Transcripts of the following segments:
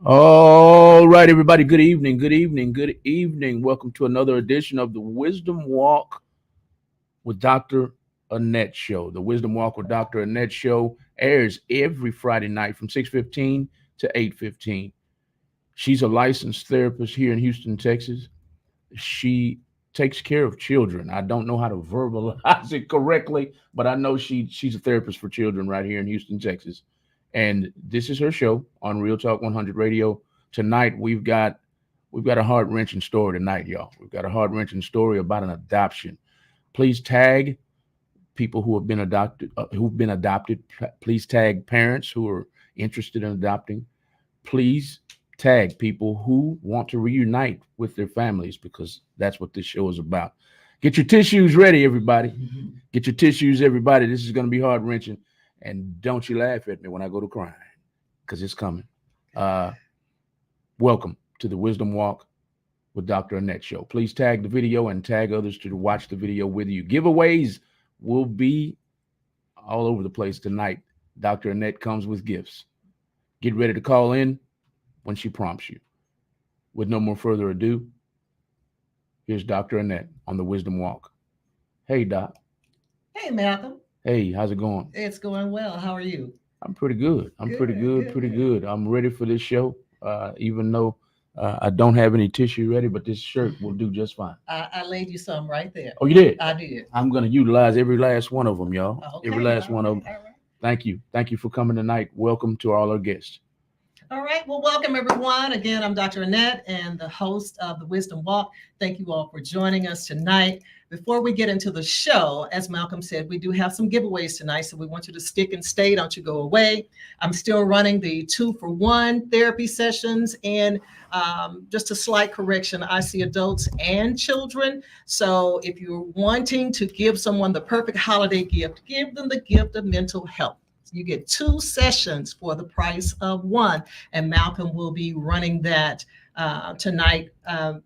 All right, everybody. Good evening. Good evening. Good evening. Welcome to another edition of the Wisdom Walk with Dr. Annette Show. The Wisdom Walk with Dr. Annette Show airs every Friday night from 6:15 to 8:15. She's a licensed therapist here in Houston, Texas. She takes care of children. I don't know how to verbalize it correctly, but I know she's a therapist for children right here in Houston, Texas. And this is her show on Real Talk 100 Radio. Tonight we've got a heart wrenching story tonight, y'all. We've got a heart wrenching story about an adoption. Please tag people who've been adopted. Please tag parents who are interested in adopting. Please tag people who want to reunite with their families because that's what this show is about. Get your tissues ready, everybody. Get your tissues, everybody. This is going to be heart wrenching. And don't you laugh at me when I go to crying because it's coming. Welcome to the Wisdom Walk with Dr. Annette Show. Please tag the video and tag others to watch the video with you. Giveaways will be all over the place tonight. Dr. Annette comes with gifts. Get ready to call in when she prompts you. With no more further ado, here's Dr. Annette on the Wisdom Walk. Hey, Doc. Hey, Malcolm. Hey, how's it going? It's going well. How are you? I'm pretty good. Pretty good. I'm ready for this show, even though I don't have any tissue ready, but this shirt will do just fine. I laid you some right there. Oh, you did? I did. I'm going to utilize every last one of them, y'all. Okay, every last one of them. All right. Thank you. Thank you for coming tonight. Welcome to all our guests. All right. Well, welcome, everyone. Again, I'm Dr. Annette and the host of the Wisdom Walk. Thank you all for joining us tonight. Before we get into the show, as Malcolm said, we do have some giveaways tonight, so we want you to stick and stay. Don't you go away. I'm still running the 2-for-1 therapy sessions, and just a slight correction, I see adults and children. So if you're wanting to give someone the perfect holiday gift, give them the gift of mental health. You get 2 sessions for the price of 1, and Malcolm will be running that tonight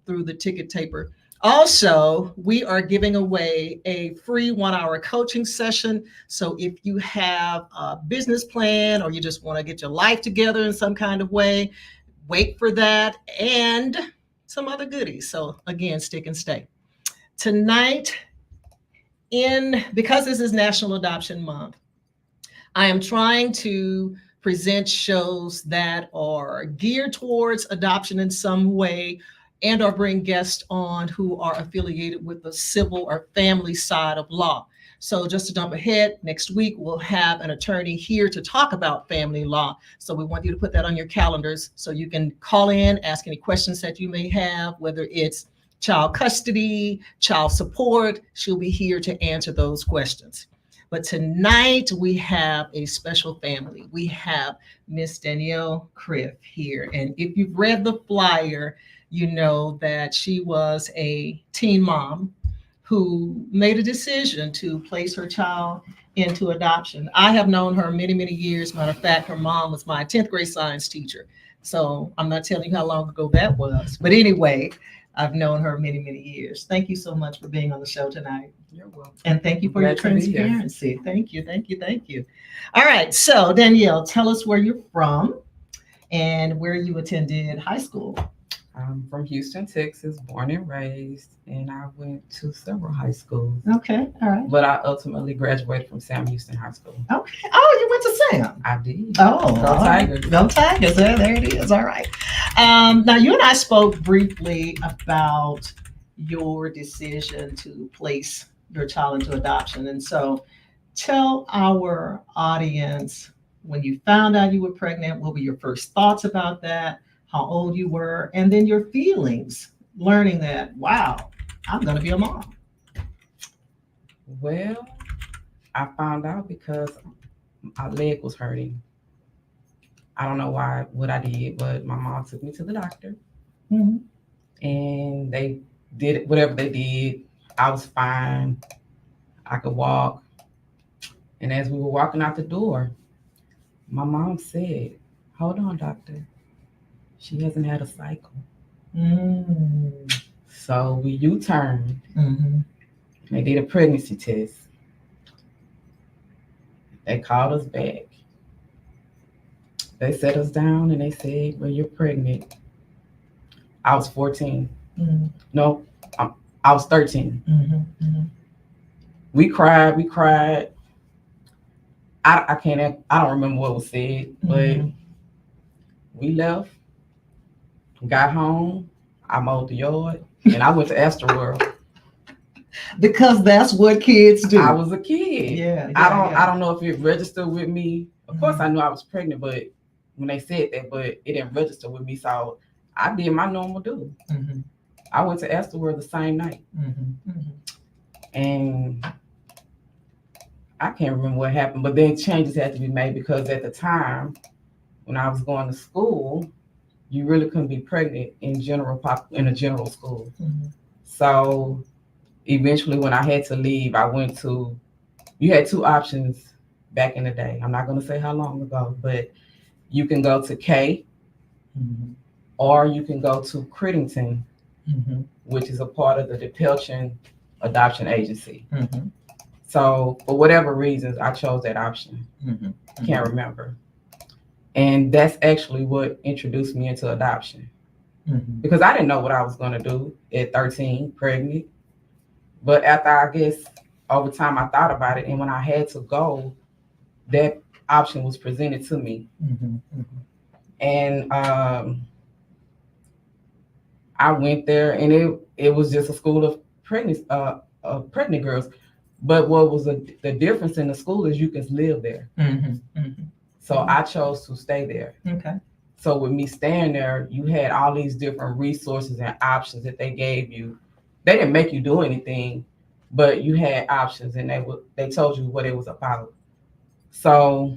through the ticket taper. Also, we are giving away a free 1-hour coaching session. So if you have a business plan or you just want to get your life together in some kind of way, wait for that and some other goodies. So again, stick and stay. Tonight, because this is National Adoption Month, I am trying to present shows that are geared towards adoption in some way and or bring guests on who are affiliated with the civil or family side of law. So just to jump ahead, next week we'll have an attorney here to talk about family law. So we want you to put that on your calendars so you can call in, ask any questions that you may have, whether it's child custody, child support. She'll be here to answer those questions. But tonight we have a special family. We have Miss Danielle Criff here. And if you've read the flyer, you know that she was a teen mom who made a decision to place her child into adoption. I have known her many, many years. Matter of fact, her mom was my 10th grade science teacher. So I'm not telling you how long ago that was. But anyway, I've known her many, many years. Thank you so much for being on the show tonight. You're welcome. And thank you for your transparency. Thank you. All right. So Danielle, tell us where you're from and where you attended high school. I'm from Houston, Texas, born and raised, and I went to several high schools. Okay. All right. But I ultimately graduated from Sam Houston High School. Okay. Oh, you went to Sam. I did. Oh, Go Tigers. Go Tigers. There it is. All right. Now, you and I spoke briefly about your decision to place your child into adoption. And so tell our audience, when you found out you were pregnant, what were your first thoughts about that? How old you were, and then your feelings learning that, wow, I'm going to be a mom. Well, I found out because my leg was hurting. I don't know what I did, but my mom took me to the doctor. Mm-hmm. And they did whatever they did. I was fine. I could walk. And as we were walking out the door, my mom said, "Hold on, doctor. She hasn't had a cycle." So we U-turned. Mm-hmm. They did a pregnancy test. They called us back. They sat us down and they said, "Well, you're pregnant." I was 14. Mm-hmm. No, I was 13. Mm-hmm. Mm-hmm. We cried. We cried. I can't. I don't remember what was said, but we left. Got home. I mowed the yard, and I went to Astroworld. Because that's what kids do. I was a kid. Yeah. I don't know if it registered with me. Of course, I knew I was pregnant, but when they said that, but it didn't register with me. So I did my normal do. Mm-hmm. I went to Astroworld the same night, Mm-hmm. Mm-hmm. and I can't remember what happened. But then changes had to be made because at the time when I was going to school, you really couldn't be pregnant in a general school. Mm-hmm. So eventually, when I had to leave, I went to. You had two options back in the day. I'm not going to say how long ago, but you can go to K, Mm-hmm. or you can go to Crittington, Mm-hmm. which is a part of the DePelchin Adoption Agency. Mm-hmm. So for whatever reasons, I chose that option. Mm-hmm. Can't remember. And that's actually what introduced me into adoption. Mm-hmm. Because I didn't know what I was going to do at 13, pregnant. But after, I guess, over time, I thought about it. And when I had to go, that option was presented to me. Mm-hmm. And I went there, and it was just a school of pregnant girls. But what was the difference in the school is you can live there. Mm-hmm. Mm-hmm. So I chose to stay there. Okay. So with me staying there, you had all these different resources and options that they gave you. They didn't make you do anything, but you had options, and they told you what it was about. So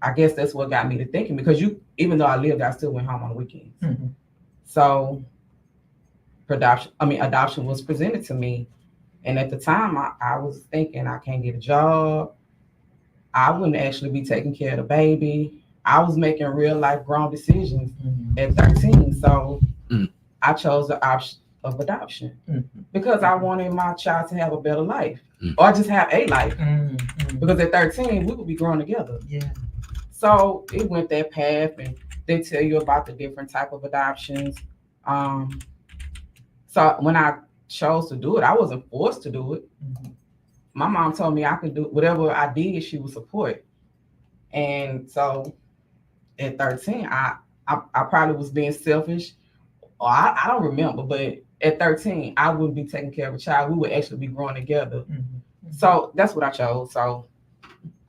I guess that's what got me to thinking, because even though I lived there, I still went home on the weekends. Mm-hmm. So adoption was presented to me. And at the time, I was thinking, I can't get a job. I wouldn't actually be taking care of the baby. I was making real life grown decisions at 13. So I chose the option of adoption because I wanted my child to have a better life or just have a life. Because at 13, we would be growing together. Yeah. So it went that path, and they tell you about the different type of adoptions. So when I chose to do it, I wasn't forced to do it. My mom told me I could do whatever I did, she would support. And so at 13, I probably was being selfish, or I don't remember, but at 13, I wouldn't be taking care of a child. We would actually be growing together. So that's what I chose. So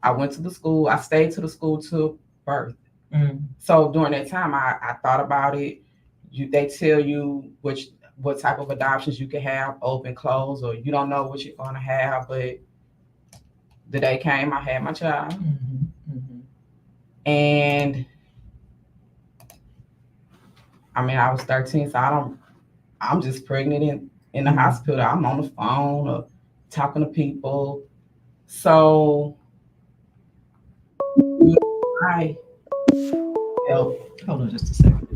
I went to the school. I stayed to the school till birth. So during that time, I thought about it. They tell you what type of adoptions you can have, open, close, or you don't know what you're going to have. But the day came, I had my child. And I mean, I was 13, so I'm just pregnant in the hospital. I'm on the phone or talking to people. So I help. Hold on just a second.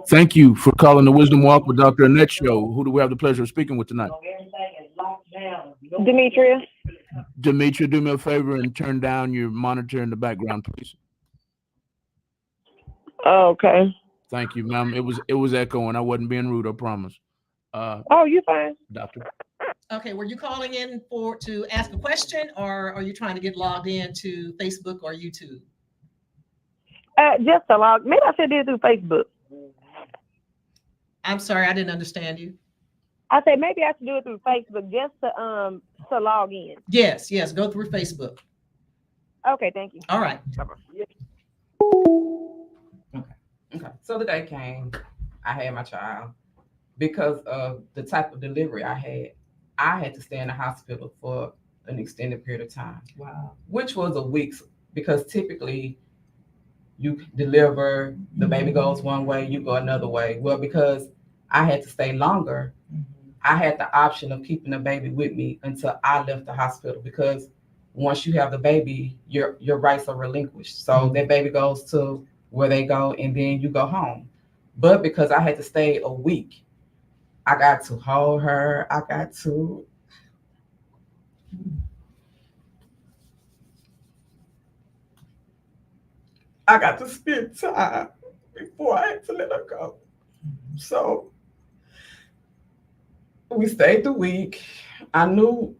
Thank you for calling the Wisdom Walk with Dr. Annette show. Who do we have the pleasure of speaking with tonight? Demetria. Demetria, do me a favor and turn down your monitor in the background, please. Oh, okay. Thank you, ma'am. It was echoing. I wasn't being rude, I promise. Oh, you fine. Doctor. Okay, were you calling in to ask a question, or are you trying to get logged in to Facebook or YouTube? Just to log. Maybe I should do it through Facebook. I'm sorry, I didn't understand you. I said maybe I should do it through Facebook just to log in. Yes, go through Facebook. Okay, thank you. All right. Okay. So the day came, I had my child. Because of the type of delivery I had to stay in the hospital for an extended period of time. Wow. Which was a week, because typically you deliver, the baby goes one way, you go another way. Well, because I had to stay longer, I had the option of keeping the baby with me until I left the hospital, because once you have the baby, your rights are relinquished. So that baby goes to where they go, and then you go home. But because I had to stay a week, I got to hold her. I got to I got to spend time before I had to let her go. So we stayed the week. I knew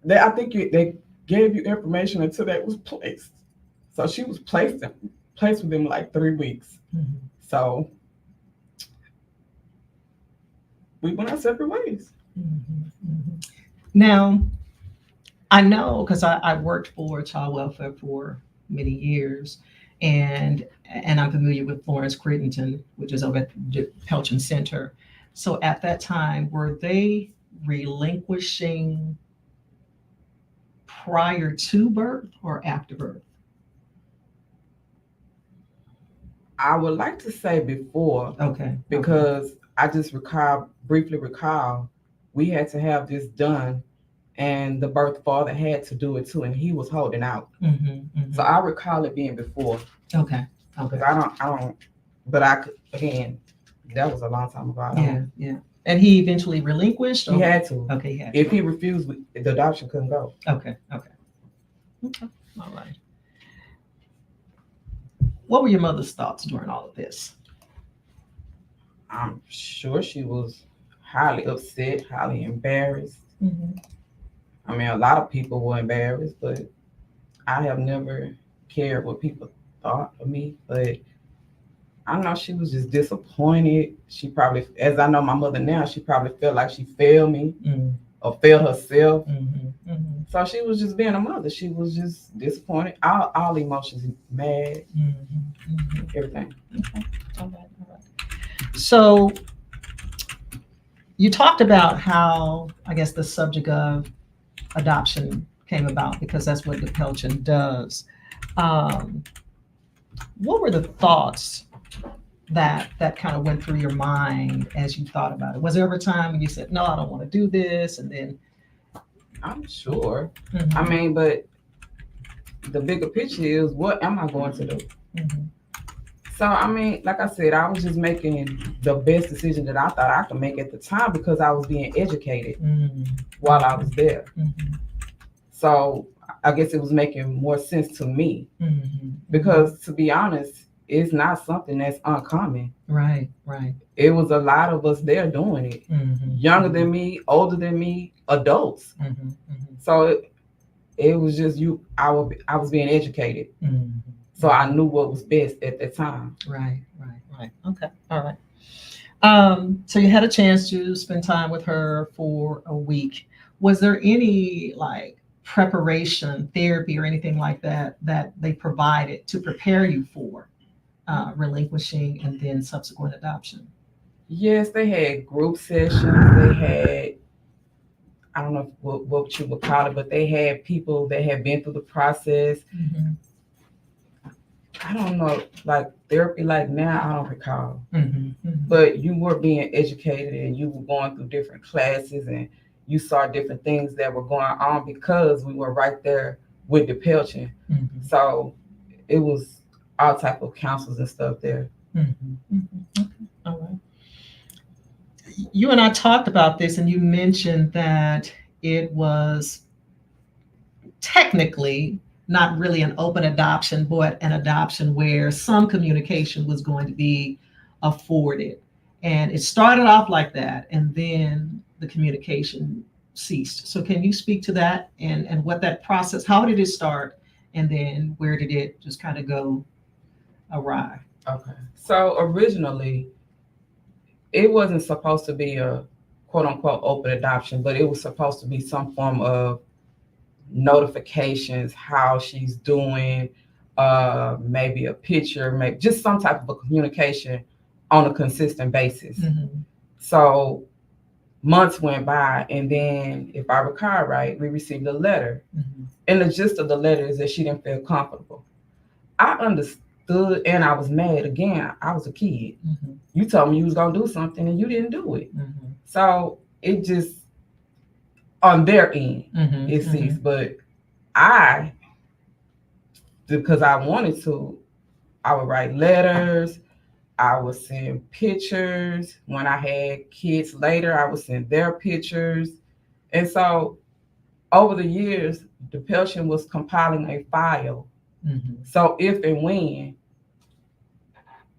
that they gave you information until that was placed. So she was placed with them like 3 weeks. So we went our separate ways. Now, I know because I worked for child welfare for many years, and I'm familiar with Florence Crittenton, which is over at the Pelchin Center. So at that time, were they relinquishing prior to birth or after birth? I would like to say before, Okay. because I just briefly recall, we had to have this done, and the birth father had to do it too, and he was holding out. So I recall it being before. Okay. Because I don't, but I could, again, that was a long time ago. Yeah. And he eventually relinquished? He had to. Okay, he had to. If he refused, the adoption couldn't go. Okay. All right. What were your mother's thoughts during all of this? I'm sure she was highly upset, highly embarrassed. I mean, a lot of people were embarrassed, but I have never cared what people thought of me. But I know she was just disappointed. She probably, as I know my mother now, she probably felt like she failed me or failed herself. So she was just being a mother. She was just disappointed. All emotions, mad, everything. Okay. All right. So you talked about how, I guess, the subject of adoption came about because that's what the Pelchin does. What were the thoughts that kind of went through your mind as you thought about it? Was there ever a time when you said, no, I don't want to do this? And then I'm sure. I mean, but the bigger picture is, what am I going to do? So, I mean, like I said, I was just making the best decision that I thought I could make at the time because I was being educated while I was there. So I guess it was making more sense to me because, to be honest, it's not something that's uncommon. Right. It was a lot of us there doing it. Younger than me, older than me, adults. So it was just I was being educated. So I knew what was best at that time. Right. Okay. All right. So you had a chance to spend time with her for a week. Was there any like preparation, therapy, or anything like that they provided to prepare you for relinquishing and then subsequent adoption? Yes, they had group sessions. They had, I don't know what you would call it, but they had people that had been through the process. I don't know, like therapy like now, I don't recall. But you were being educated and you were going through different classes and you saw different things that were going on because we were right there with the Pelchin. So it was all type of counselors and stuff there. Okay. All right. You and I talked about this, and you mentioned that it was technically not really an open adoption, but an adoption where some communication was going to be afforded. And it started off like that, and then the communication ceased. So can you speak to that and what that process, how did it start, and then where did it just kind of go awry? Okay. So originally, it wasn't supposed to be a quote unquote open adoption, but it was supposed to be some form of notifications, how she's doing, maybe a picture, maybe just some type of a communication on a consistent basis. So months went by, and then, if I recall right, we received a letter. And the gist of the letter is that she didn't feel comfortable. I understood, and I was mad. Again, I was a kid. You told me you was gonna do something, and you didn't do it. So it just, on their end, it ceased. But because I wanted to, I would write letters. I would send pictures. When I had kids later, I would send their pictures. And so over the years, the pension was compiling a file. Mm-hmm. So if and when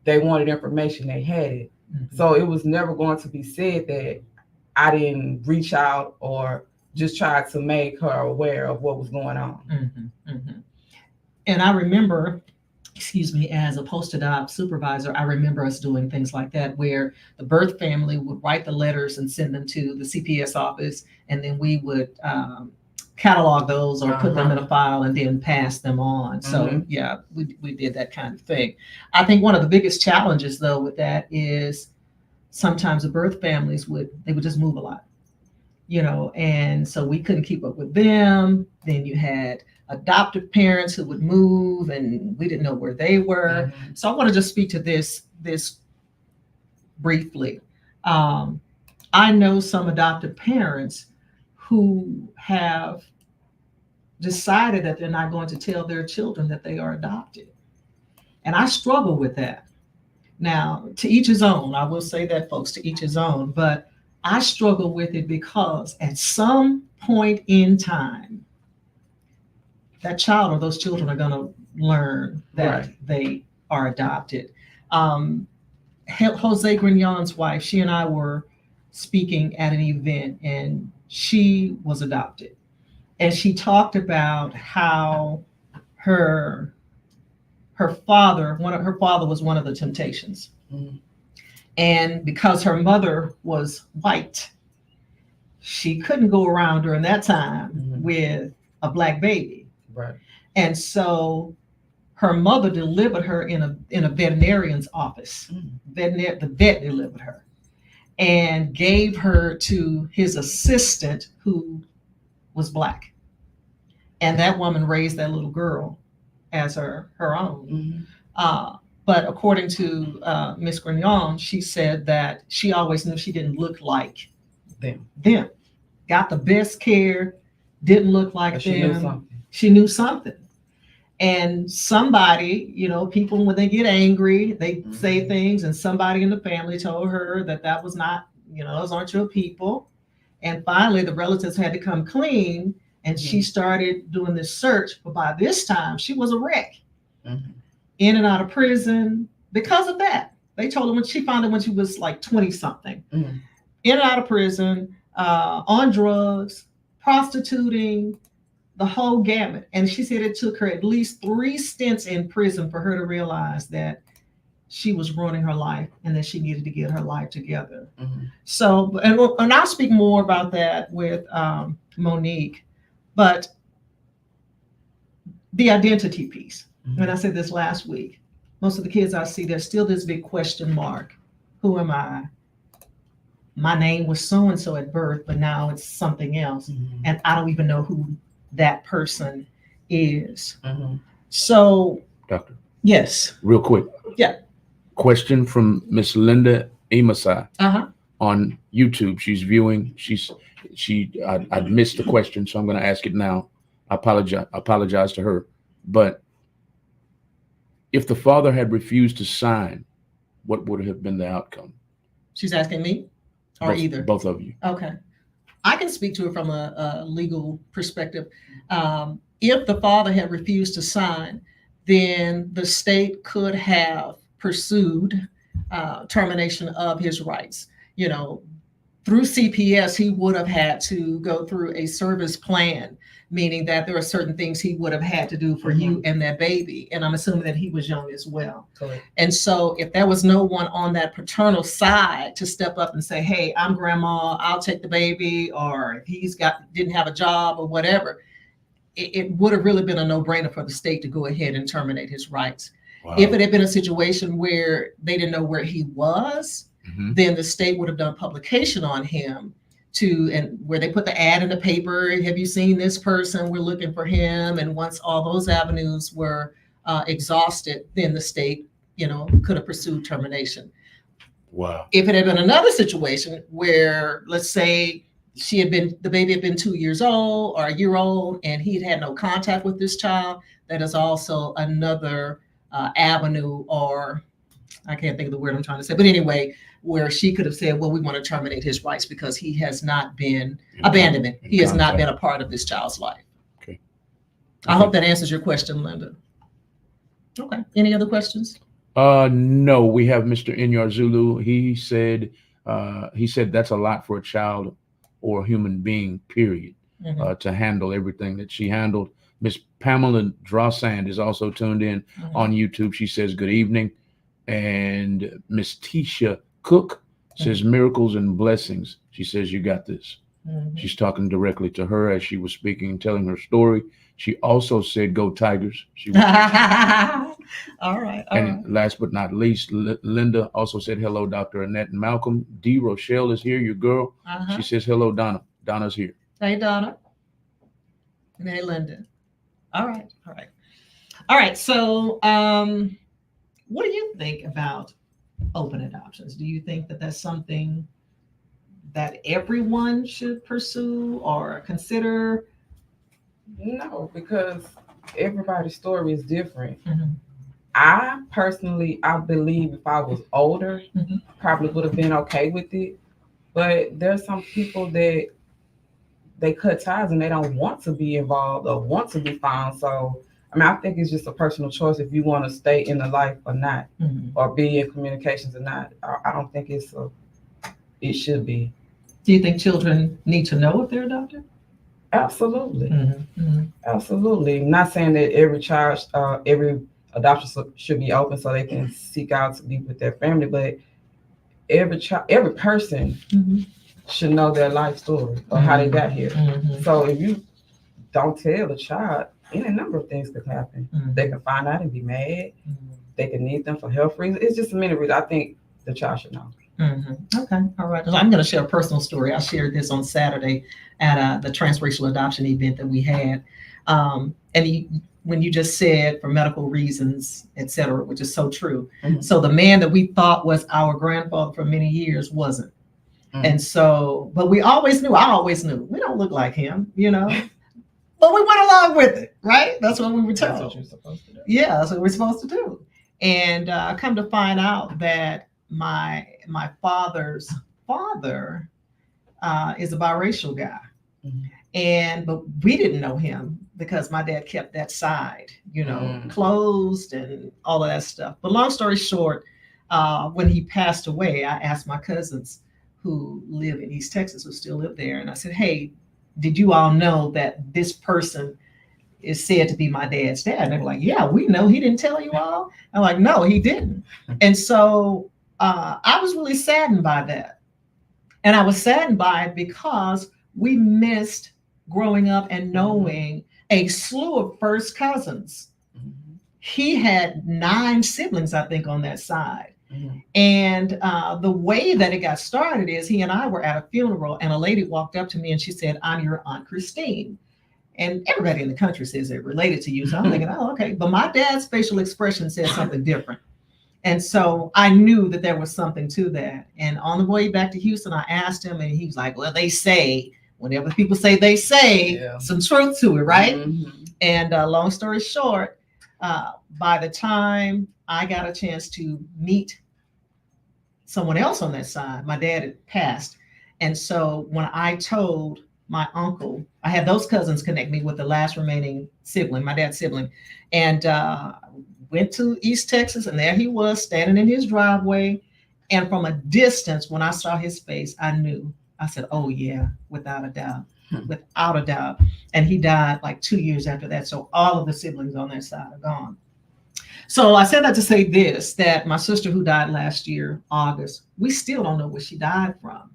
they wanted information, they had it. Mm-hmm. So it was never going to be said that I didn't reach out or just try to make her aware of what was going on. Mm-hmm. Mm-hmm. And I remember, as a post-adopt supervisor, I remember us doing things like that, where the birth family would write the letters and send them to the CPS office, and then we would catalog those or put them in a file and then pass them on. So yeah, we did that kind of thing. I think one of the biggest challenges though with that is sometimes the birth families would just move a lot, and so we couldn't keep up with them. Then you had adoptive parents who would move and we didn't know where they were. So I want to just speak to this briefly. I know some adoptive parents who have decided that they're not going to tell their children that they are adopted. And I struggle with that. Now, to each his own. I will say that, folks, to each his own. But I struggle with it because at some point in time, that child or those children are going to learn that they are adopted. Jose Grignon's wife, she and I were speaking at an event, and she was adopted. And she talked about how her father was one of the Temptations. Mm-hmm. And because her mother was white, she couldn't go around during that time with a black baby. Right. And so her mother delivered her in a veterinarian's office. The vet delivered her and gave her to his assistant who was black. And that woman raised that little girl as her own. But according to Miss Grignon, she said that she always knew she didn't look like them. Got the best care, didn't look like them. She knew something. And somebody, people, when they get angry, they say things, and somebody in the family told her that was not, those aren't your people. And finally, the relatives had to come clean, and she started doing this search. But by this time, she was a wreck, in and out of prison because of that. They told her when she found it when she was like 20 something, in and out of prison, on drugs, prostituting, the whole gamut. And she said it took her at least 3 stints in prison for her to realize that she was ruining her life and that she needed to get her life together. So, and I'll speak more about that with Monique, but the identity piece. And I said this last week, most of the kids I see, there's still this big question mark. Who am I? My name was so-and-so at birth, but now it's something else. And I don't even know who that person is. So, Doctor. Yes. Real quick. Yeah. Question from Miss Linda Amasai on YouTube. She's viewing. I missed the question, so I'm going to ask it now. I apologize to her. But if the father had refused to sign, what would have been the outcome? She's asking me, or either? Both of you. Okay. I can speak to it from a legal perspective. If the father had refused to sign, then the state could have pursued termination of his rights. Through CPS, he would have had to go through a service plan, meaning that there are certain things he would have had to do for you and that baby. And I'm assuming that he was young as well. Correct. And so if there was no one on that paternal side to step up and say, hey, I'm grandma, I'll take the baby, or if he's didn't have a job or whatever, it would have really been a no-brainer for the state to go ahead and terminate his rights. Wow. If it had been a situation where they didn't know where he was, then the state would have done publication on him and where they put the ad in the paper. Have you seen this person? We're looking for him. And once all those avenues were exhausted, then the state, could have pursued termination. Wow. If it had been another situation where, let's say, the baby had been 2 years old or a year old, and he had no contact with this child, that is also another avenue, or I can't think of the word I'm trying to say, but anyway, where she could have said, well, we want to terminate his rights because he has not been abandonment. He has not been a part of this child's life. Okay. I hope that answers your question, Linda. Okay. Any other questions? No, we have Mr. Inyar Zulu. He said that's a lot for a child or a human being, period, to handle everything that she handled. Miss Pamela Drawsand is also tuned in on YouTube. She says, good evening. And Miss Tisha Cook says, miracles and blessings. She says, you got this. She's talking directly to her as she was speaking and telling her story. She also said, go Tigers. She was all right. Last but not least, Linda also said, hello, Dr. Annette and Malcolm. D. Rochelle is here, your girl. She says, hello, Donna. Donna's here. Hey, Donna. And hey, Linda. All right. So what do you think about open adoptions? Do you think that that's something that everyone should pursue or consider? No, because everybody's story is different. I personally, I believe if I was older, probably would have been okay with it. But there's some people that they cut ties and they don't want to be involved or want to be found. So, I mean, I think it's just a personal choice if you want to stay in the life or not, or be in communications or not. I don't think it should be. Do you think children need to know if they're adopted? Absolutely. Absolutely. I'm not saying that every child, every adoption should be open so they can seek out to be with their family, but every child, every person should know their life story or how they got here. So if you don't tell the child, any number of things could happen. They can find out and be mad. They can need them for health reasons. It's just a many reasons. I think the child should know. Okay. All right. I'm going to share a personal story. I shared this on Saturday at the transracial adoption event that we had. When you just said for medical reasons, et cetera, which is so true. So the man that we thought was our grandfather for many years wasn't. And so, but I always knew we don't look like him, but we went along with it, right? That's what we were told. That's what you're supposed to do. Yeah, that's what we're supposed to do. And come to find out that my father's father is a biracial guy. But we didn't know him because my dad kept that side, closed and all of that stuff. But long story short, when he passed away, I asked my cousins who live in East Texas, who still live there, and I said, hey, did you all know that this person is said to be my dad's dad? And they were like, yeah, we know. He didn't tell you all? I'm like, no, he didn't. And so I was really saddened by that. And I was saddened by it because we missed growing up and knowing a slew of first cousins. He had 9 siblings, I think, on that side. And the way that it got started is he and I were at a funeral and a lady walked up to me and she said, I'm your Aunt Christine. And everybody in the country says they're related to you. So I'm thinking, oh, okay. But my dad's facial expression said something different. And so I knew that there was something to that. And on the way back to Houston, I asked him and he was like, well, they say, whenever people say they say, some truth to it, right? And long story short, by the time I got a chance to meet someone else on that side, my dad had passed. And so when I told my uncle, I had those cousins connect me with the last remaining sibling, my dad's sibling, and went to East Texas, and there he was standing in his driveway. And from a distance, when I saw his face, I knew. I said, oh yeah, without a doubt, without a doubt. And he died like 2 years after that. So all of the siblings on that side are gone. So I said that to say this, that my sister who died last year, August, we still don't know where she died from.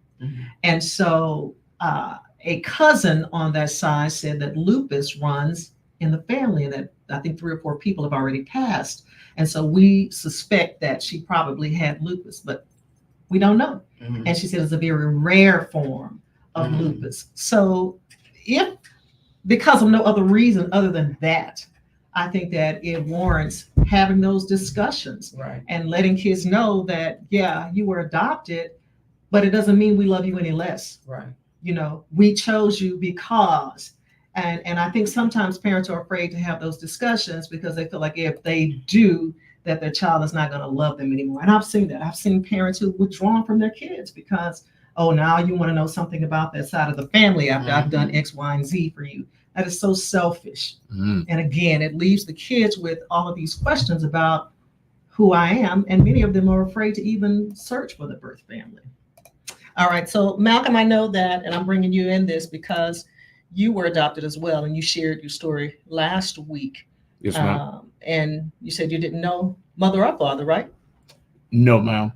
And so a cousin on that side said that lupus runs in the family and that I think 3 or 4 people have already passed. And so we suspect that she probably had lupus, but we don't know. And she said it's a very rare form of lupus. So if, because of no other reason other than that, I think that it warrants having those discussions and letting kids know that, yeah, you were adopted, but it doesn't mean we love you any less. We chose you because, and I think sometimes parents are afraid to have those discussions because they feel like if they do, that their child is not going to love them anymore. And I've seen that. I've seen parents who withdrawn from their kids because, oh, now you want to know something about that side of the family after I've done X, Y, and Z for you. That is so selfish. And again, it leaves the kids with all of these questions about who I am, and many of them are afraid to even search for the birth family. All right, so Malcolm, I know that, and I'm bringing you in this because you were adopted as well, and you shared your story last week. Yes, ma'am. And you said you didn't know mother or father, right? No, ma'am.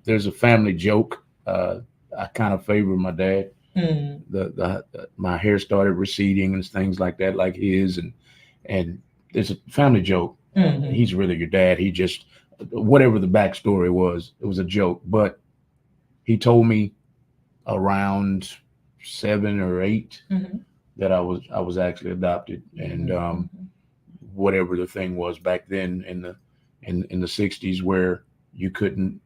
There's a family joke. I kind of favor my dad. My hair started receding and things like that, like his, and there's a family joke. He's really your dad. He just, whatever the backstory was, it was a joke. But he told me around 7 or 8 that I was actually adopted, and whatever the thing was back then in the 60s, where you couldn't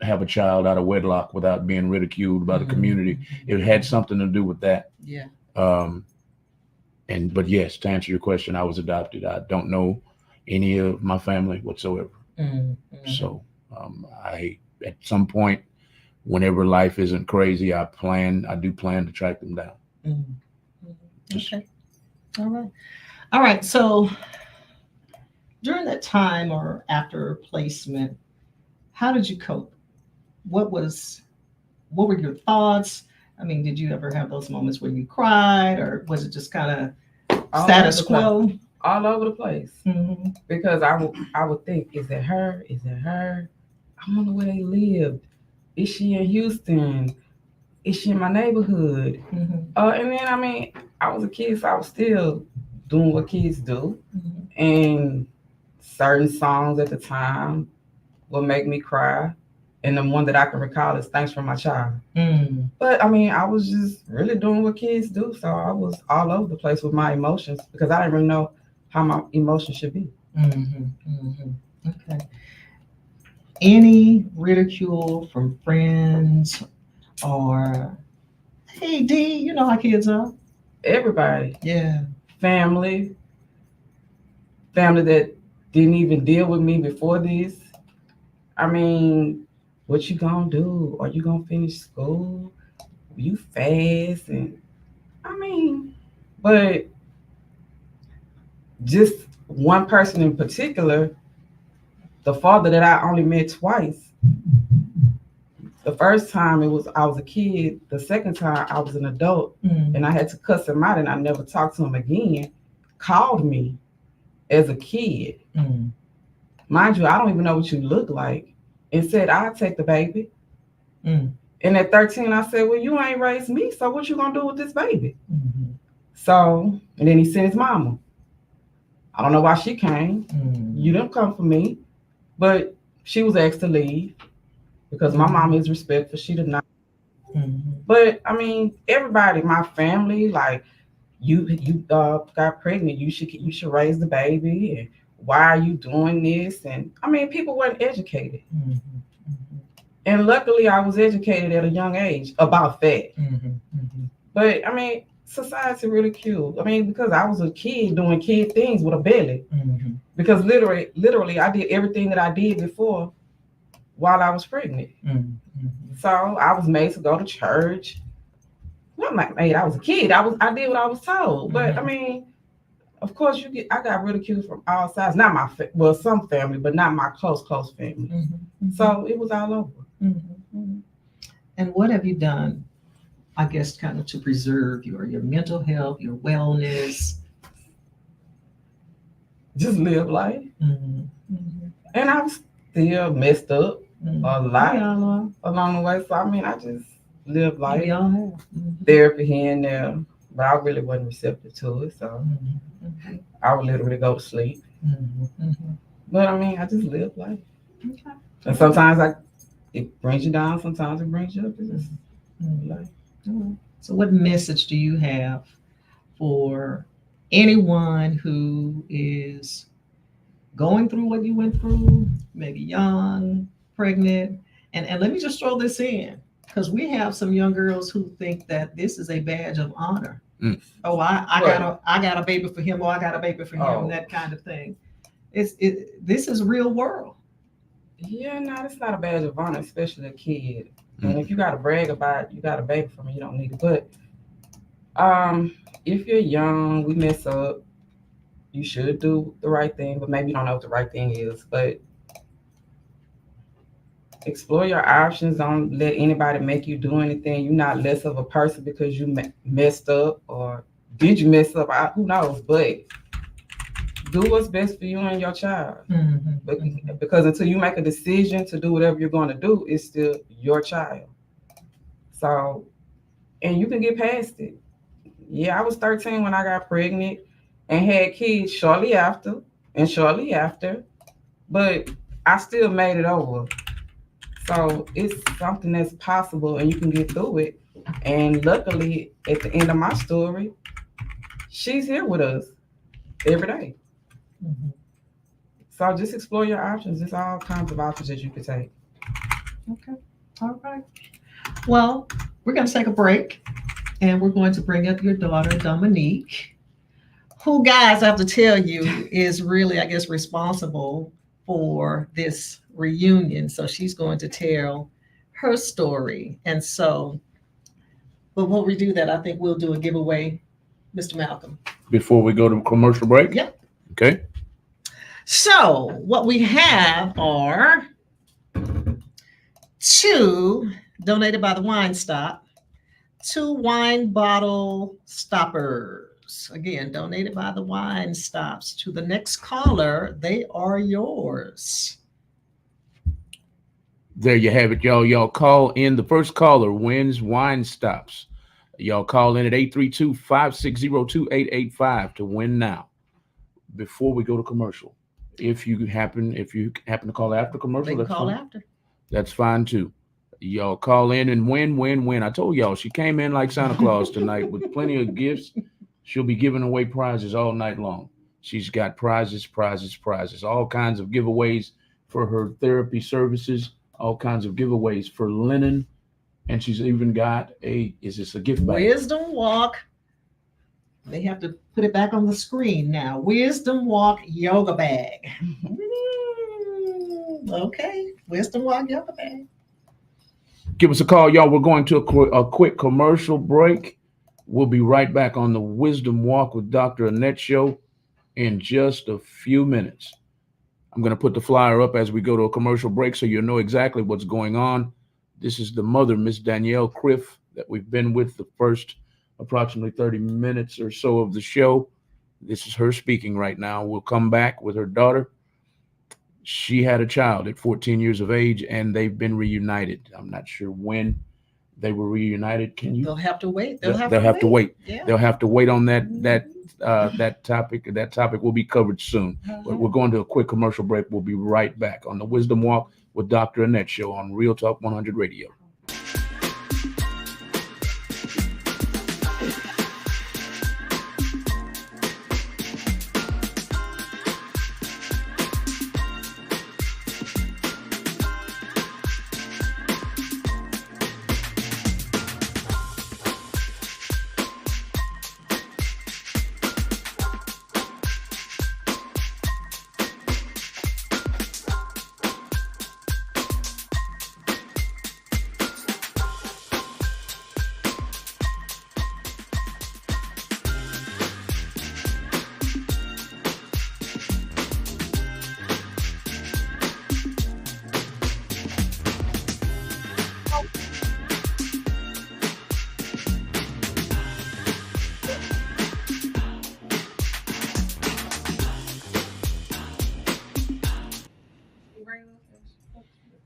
have a child out of wedlock without being ridiculed by the community. It had something to do with that. Yeah. But yes, to answer your question, I was adopted. I don't know any of my family whatsoever. So I, at some point, whenever life isn't crazy, I do plan to track them down. Okay. All right. So during that time or after placement, how did you cope? What were your thoughts? I mean, did you ever have those moments where you cried, or was it just kind of status quo? All over the place. Because I would think, is it her? Is it her? I wonder where they lived. Is she in Houston? Is she in my neighborhood? And then, I mean, I was a kid, so I was still doing what kids do. And certain songs at the time would make me cry. And the one that I can recall is Thanks for My Child. But I mean, I was just really doing what kids do. So I was all over the place with my emotions because I didn't really know how my emotions should be. Okay. Any ridicule from friends or, hey, D, you know how kids are? Everybody. Yeah. Family that didn't even deal with me before this. I mean, what you gonna do? Are you gonna finish school? You fast? And I mean, but just one person in particular, the father that I only met twice. The first time I was a kid. The second time I was an adult, and I had to cuss him out, and I never talked to him again. Called me as a kid. Mind you, I don't even know what you look like, and said, I'll take the baby. And at 13, I said, well, you ain't raised me, so what you gonna do with this baby? So, and then he sent his mama. I don't know why she came. You didn't come for me, but she was asked to leave because my mom is respectful. She did not. But I mean, everybody, my family, like, you got pregnant. You should raise the baby. And why are you doing this? And I mean, people weren't educated. And luckily, I was educated at a young age about that. But I mean, society ridiculed. I mean, because I was a kid doing kid things with a belly. Because literally, I did everything that I did before while I was pregnant. So I was made to go to church. Well, I'm not made. I was a kid. I did what I was told. But I mean, of course, I got ridiculed from all sides. Not my some family, but not my close family. So it was all over. And what have you done, I guess, kind of to preserve your mental health, your wellness? Just live life. And I was still messed up a lot along the way. So I mean, I just live life. We all have. Therapy here and there, but I really wasn't receptive to it. So I would literally go to sleep. But I mean, I just live life. And sometimes it brings you down. Sometimes it brings you up. It's just life. So what message do you have for anyone who is going through what you went through, maybe young, pregnant? And let me just throw this in, because we have some young girls who think that this is a badge of honor. Oh, I got a baby for him, or I got a baby for him, that kind of thing. This is real world. Yeah, no, it's not a badge of honor, especially a kid. And if you gotta brag about you got a baby from me, you don't need it. But if you're young, we mess up. You should do the right thing, but maybe you don't know what the right thing is. But explore your options. Don't let anybody make you do anything. You're not less of a person because you messed up, or did you mess up? Who knows? But do what's best for you and your child. Because until you make a decision to do whatever you're going to do, it's still your child. So, and you can get past it. Yeah, I was 13 when I got pregnant and had kids shortly after and shortly after, but I still made it over. So it's something that's possible and you can get through it. And luckily, at the end of my story, she's here with us every day. So just explore your options. There's all kinds of options that you could take. Okay. All right. Well, we're going to take a break and we're going to bring up your daughter, Dominique, who, guys, I have to tell you, is really, I guess, responsible for this reunion. So she's going to tell her story. And so, but when we do that, I think we'll do a giveaway, Mr. Malcolm. Before we go to commercial break? Yep. Okay. So what we have are 2 donated by the Wine Stop, 2 wine bottle stoppers. Again, donated by the Wine Stops. To the next caller, they are yours. There you have it, y'all. Y'all call in. The first caller wins Wine Stops. Y'all call in at 832-560-2885 to win now. Before we go to commercial, if you happen to call after commercial, They that's call fine. after. That's fine too. Y'all call in and win. I told y'all she came in like Santa Claus tonight with plenty of gifts. She'll be giving away prizes all night long. She's got prizes, all kinds of giveaways for her therapy services, all kinds of giveaways for linen, and she's even got is this a gift bag? Wisdom Walk. They have to put it back on the screen now. Wisdom Walk yoga bag. Okay, Wisdom Walk yoga bag. Give us a call, y'all. We're going to a quick commercial break. We'll be right back on the Wisdom Walk with Dr. Annette show in just a few minutes. I'm going to put the flyer up as we go to a commercial break so you'll know exactly what's going on. This is the mother, Miss Danielle Criff, that we've been with the first approximately 30 minutes or so of the show. This is her speaking right now. We'll come back with her daughter. She had a child at 14 years of age, and they've been reunited. I'm not sure when they were reunited. Can you? They'll have to wait. They'll have to wait. Yeah. They'll have to wait on that topic. That topic will be covered soon. But we're going to a quick commercial break. We'll be right back on the Wisdom Walk with Dr. Annette show on Real Talk 100 Radio.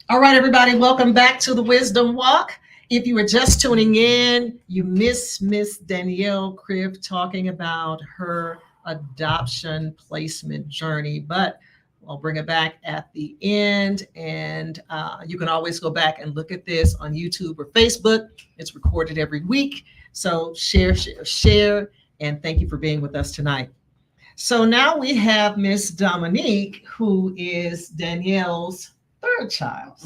All right, everybody, welcome back to the Wisdom Walk. If you were just tuning in, you missed Miss Danielle Cribb talking about her adoption placement journey, but I'll bring it back at the end. And you can always go back and look at this on YouTube or Facebook. It's recorded every week. So share, and thank you for being with us tonight. So now we have Miss Dominique, who is Danielle's third child.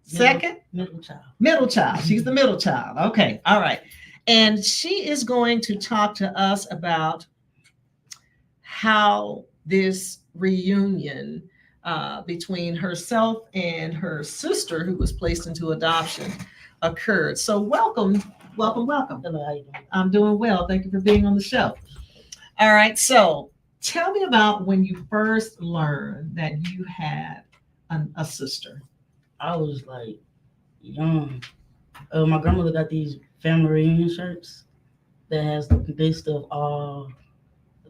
Second? Middle child. Middle child. She's the middle child. Okay. All right. And she is going to talk to us about how this reunion between herself and her sister, who was placed into adoption, occurred. So welcome, welcome, welcome. Hello, how you doing? I'm doing well. Thank you for being on the show. All right. So tell me about when you first learned that you had a sister. I was like young. My grandmother got these family reunion shirts that has the list of all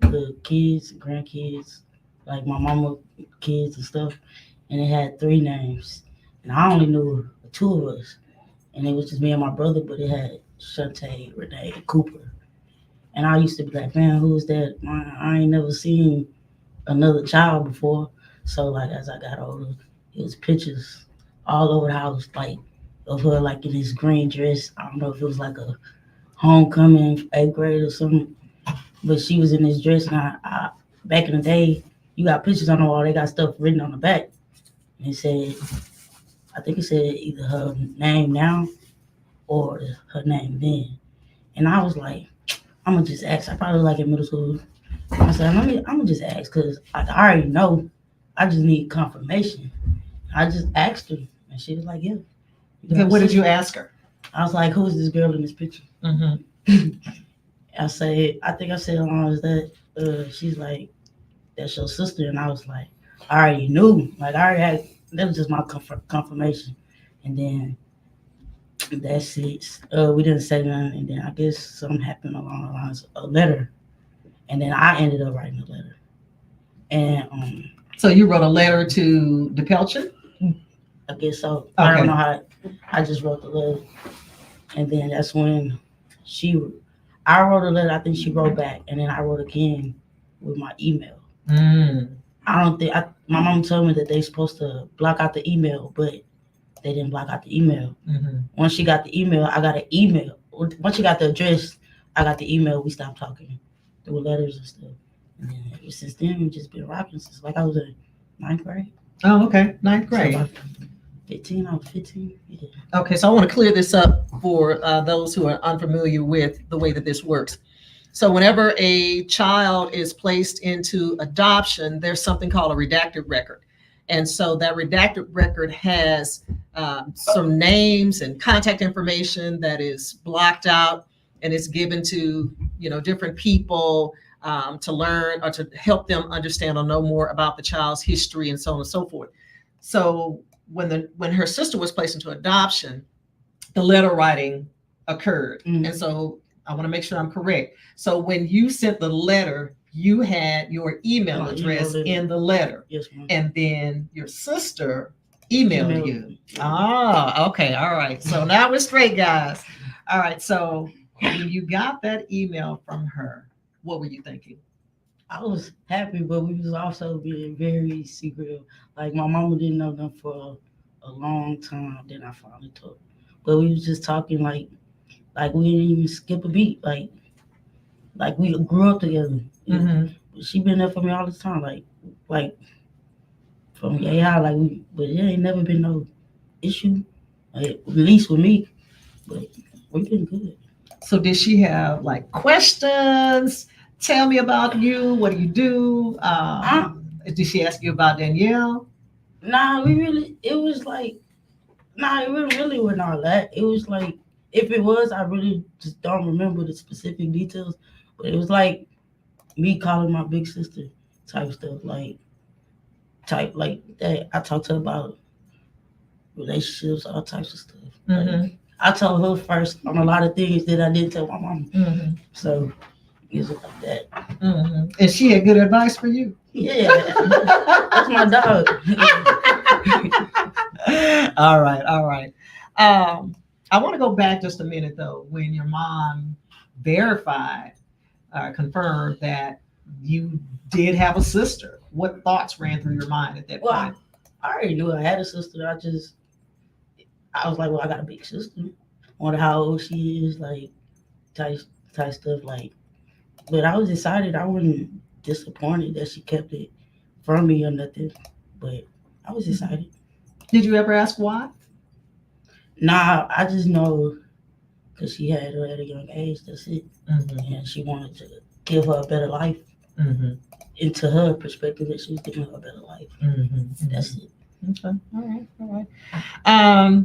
the kids, grandkids, like my mama kids and stuff, and it had 3 names, and I only knew 2 of us, and it was just me and my brother, but it had Shantae, Renee, and Cooper, and I used to be like, man, who's that? I ain't never seen another child before, so like as I got older, it was pictures all over the house, like of her like in this green dress. I don't know if it was like a homecoming 8th grade or something, but she was in this dress. And I back in the day, you got pictures on the wall. They got stuff written on the back, and it said, I think it said either her name now or her name then. And I was like, I'm gonna just ask. I probably like in middle school. I said, I'm gonna just ask because I already know. I just need confirmation. I just asked her, and she was like, yeah. Okay, what did you ask her? I was like, who's this girl in this picture? Mm-hmm. I think I said along as that. She's like, that's your sister. And I was like, I already knew. Like, I already had, that was just my confirmation. And then that's it. We didn't say nothing. And then I guess something happened along the lines of a letter. And then I ended up writing a letter. And So you wrote a letter to DePelchin? I guess so. Okay. I don't know how. I just wrote the letter, and then that's when I wrote a letter. I think she wrote back, and then I wrote again with my email. I don't think my mom told me that they supposed to block out the email, but they didn't block out the email. Once she got the email, I got an email. Once she got the address, I got the email. We stopped talking through letters and stuff. And then ever since then, we've just been rocking since like I was in 9th grade. Oh, okay. 9th grade. So 15, I was 15. Yeah. Okay, so I want to clear this up for those who are unfamiliar with the way that this works. So whenever a child is placed into adoption, there's something called a redacted record. And so that redacted record has some names and contact information that is blocked out, and it's given to, different people to learn or to help them understand or know more about the child's history and so on and so forth. So when her sister was placed into adoption, the letter writing occurred. And so I want to make sure I'm correct. So when you sent the letter, you had your email address in the letter. Yes, ma'am. And then your sister emailed you. Oh, okay. All right. So now we're straight, guys. All right. So when you got that email from her, what were you thinking? I was happy, but we was also being very secretive. Like my mama didn't know them for a long time. Then I finally told her. But we was just talking like we didn't even skip a beat. Like we grew up together. She been there for me all the time. Like from high. But it ain't never been no issue. At least with me. But we've been good. So did she have like questions? Tell me about you. What do you do? Did she ask you about Danielle? Nah, it really wasn't all that. It was like, if it was, I really just don't remember the specific details. But it was like me calling my big sister type stuff. Like that. I talked to her about relationships, all types of stuff. Like, I told her first on a lot of things that I didn't tell my mom. So it was like that. And she had good advice for you. Yeah, that's my dog. All right. I want to go back just a minute though. When your mom verified, confirmed that you did have a sister, what thoughts ran through your mind at that point? I already knew I had a sister. I was like, well, I got a big sister. Wonder how old she is, like type stuff. Like, but I was excited. I wasn't disappointed that she kept it from me or nothing. But I was excited. Did you ever ask why? Nah, I just know because she had her at a young age. That's it. And she wanted to give her a better life. into her perspective that she was giving her a better life. That's it. Okay. All right.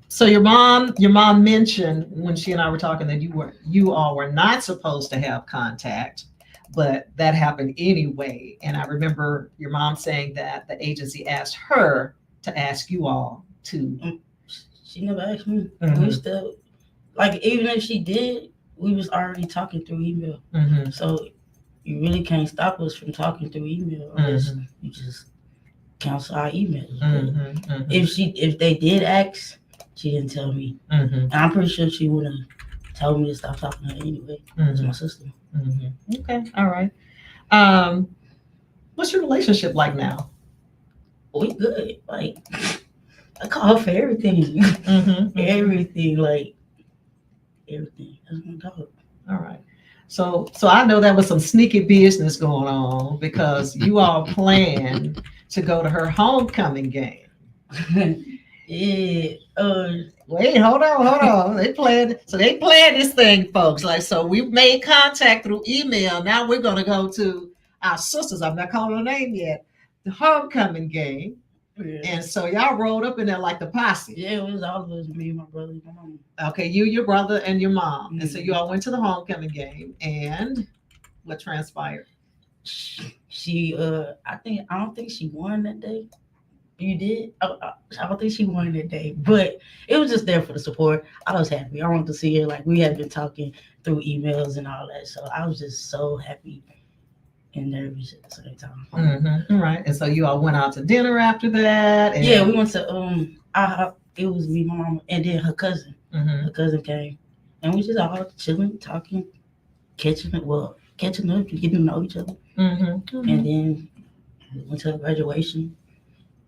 So your mom mentioned when she and I were talking that you all were not supposed to have contact, but that happened anyway. And I remember your mom saying that the agency asked her to ask you all to. She never asked me. We still, like, even if she did, we was already talking through email. So you really can't stop us from talking through email unless you just cancel our emails. If they did ask, she didn't tell me. And I'm pretty sure she would have told me to stop talking to her anyway. It's my sister. Okay, all right. What's your relationship like now? We good. Like, I call her for everything. Everything, like everything. That's my dog. All right. So I know there was some sneaky business going on because you all planned to go to her homecoming game. Yeah. Wait, hold on. They planned this thing, folks. Like, so we made contact through email. Now we're gonna go to our sisters. I'm not calling her name yet. The homecoming game. Yeah. And so y'all rolled up in there like the posse. Yeah, it was all of us, me, my brother, my mom. Okay, you, your brother, and your mom. And so you all went to the homecoming game. And what transpired? She, I don't think she won that day. You did? I don't think she won that day, but it was just there for the support. I was happy. I wanted to see her. Like, we had been talking through emails and all that, so I was just so happy and nervous at the same time. Right. And so you all went out to dinner after that. And... Yeah, we went to it was me, my mom, and then her cousin. Her cousin came, and we just all chilling, talking, catching up, getting to know each other. And then we went to her graduation.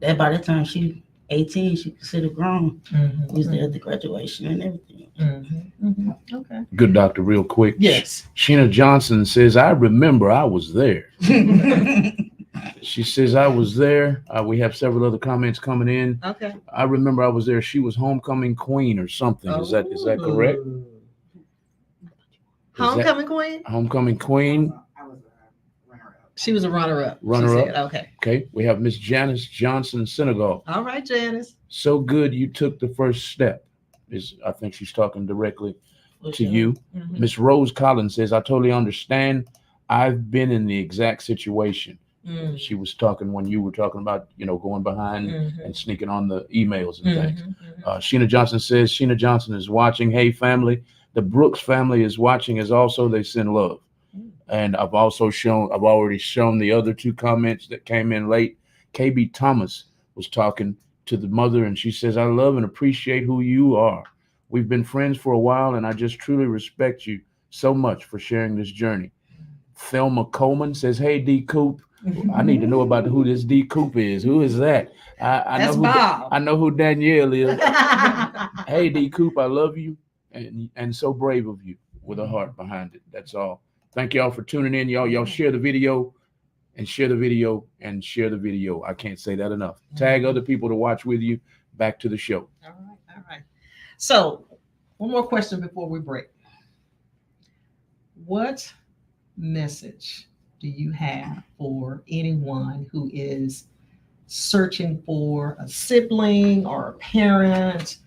That by the time she 18, she considered grown. We was there at the graduation and everything. Okay. Good doctor, real quick. Yes. Sheena Johnson says, I remember I was there. She says, I was there. We have several other comments coming in. Okay. I remember I was there. She was homecoming queen or something. Is that correct? Homecoming queen? Homecoming queen. She was a runner-up. Runner-up. Okay. Okay. We have Miss Janice Johnson Senegal. All right, Janice. So good you took the first step. I think she's talking directly to you. Miss Rose Collins says, I totally understand. I've been in the exact situation. She was talking when you were talking about, going behind and sneaking on the emails and things. Sheena Johnson says, Sheena Johnson is watching. Hey, family. The Brooks family is watching as also. They send love. And I've already shown the other two comments that came in late. KB Thomas was talking to the mother, and she says, I love and appreciate who you are. We've been friends for a while, and I just truly respect you so much for sharing this journey. Thelma Coleman says, hey, D. Coop, I need to know about who this D. Coop is. Who is that? That's Bob. I know who Danielle is. Hey, D. Coop, I love you, and so brave of you with a heart behind it. That's all. Thank y'all for tuning in. Y'all share the video and share the video and share the video. I can't say that enough. Tag other people to watch with you. Back to the show. All right. So one more question before we break. What message do you have for anyone who is searching for a sibling or a parent?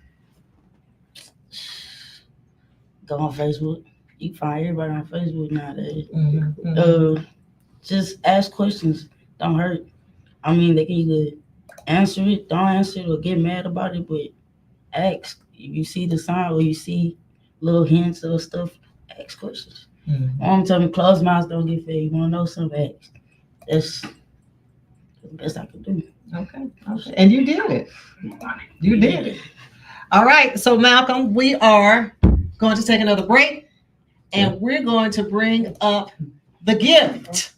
Go on Facebook. You can find everybody on Facebook nowadays. Just ask questions. Don't hurt. I mean, they can either answer it, don't answer it, or get mad about it, but ask. If you see the sign or you see little hints of stuff, ask questions. Mom told me closed mouths don't get fed. You want to know something, ask. That's the best I can do. Okay. And you did it. You did it. All right. So, Malcolm, we are going to take another break. And we're going to bring up the gift,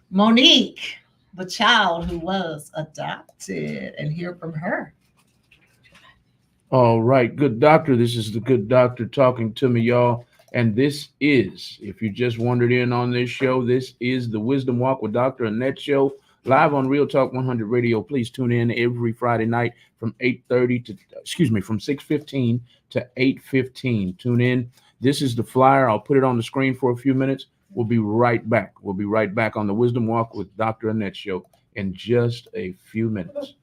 Monique, the child who was adopted, and hear from her. All right, good doctor. This is the good doctor talking to me, y'all. And this is, if you just wandered in on this show, this is the Wisdom Walk with Dr. Annette show, live on Real Talk 100 Radio. Please tune in every Friday night from 6:15 to 8:15. Tune in. This is the flyer. I'll put it on the screen for a few minutes. We'll be right back. We'll be right back on the Wisdom Walk with Dr. Annette show in just a few minutes.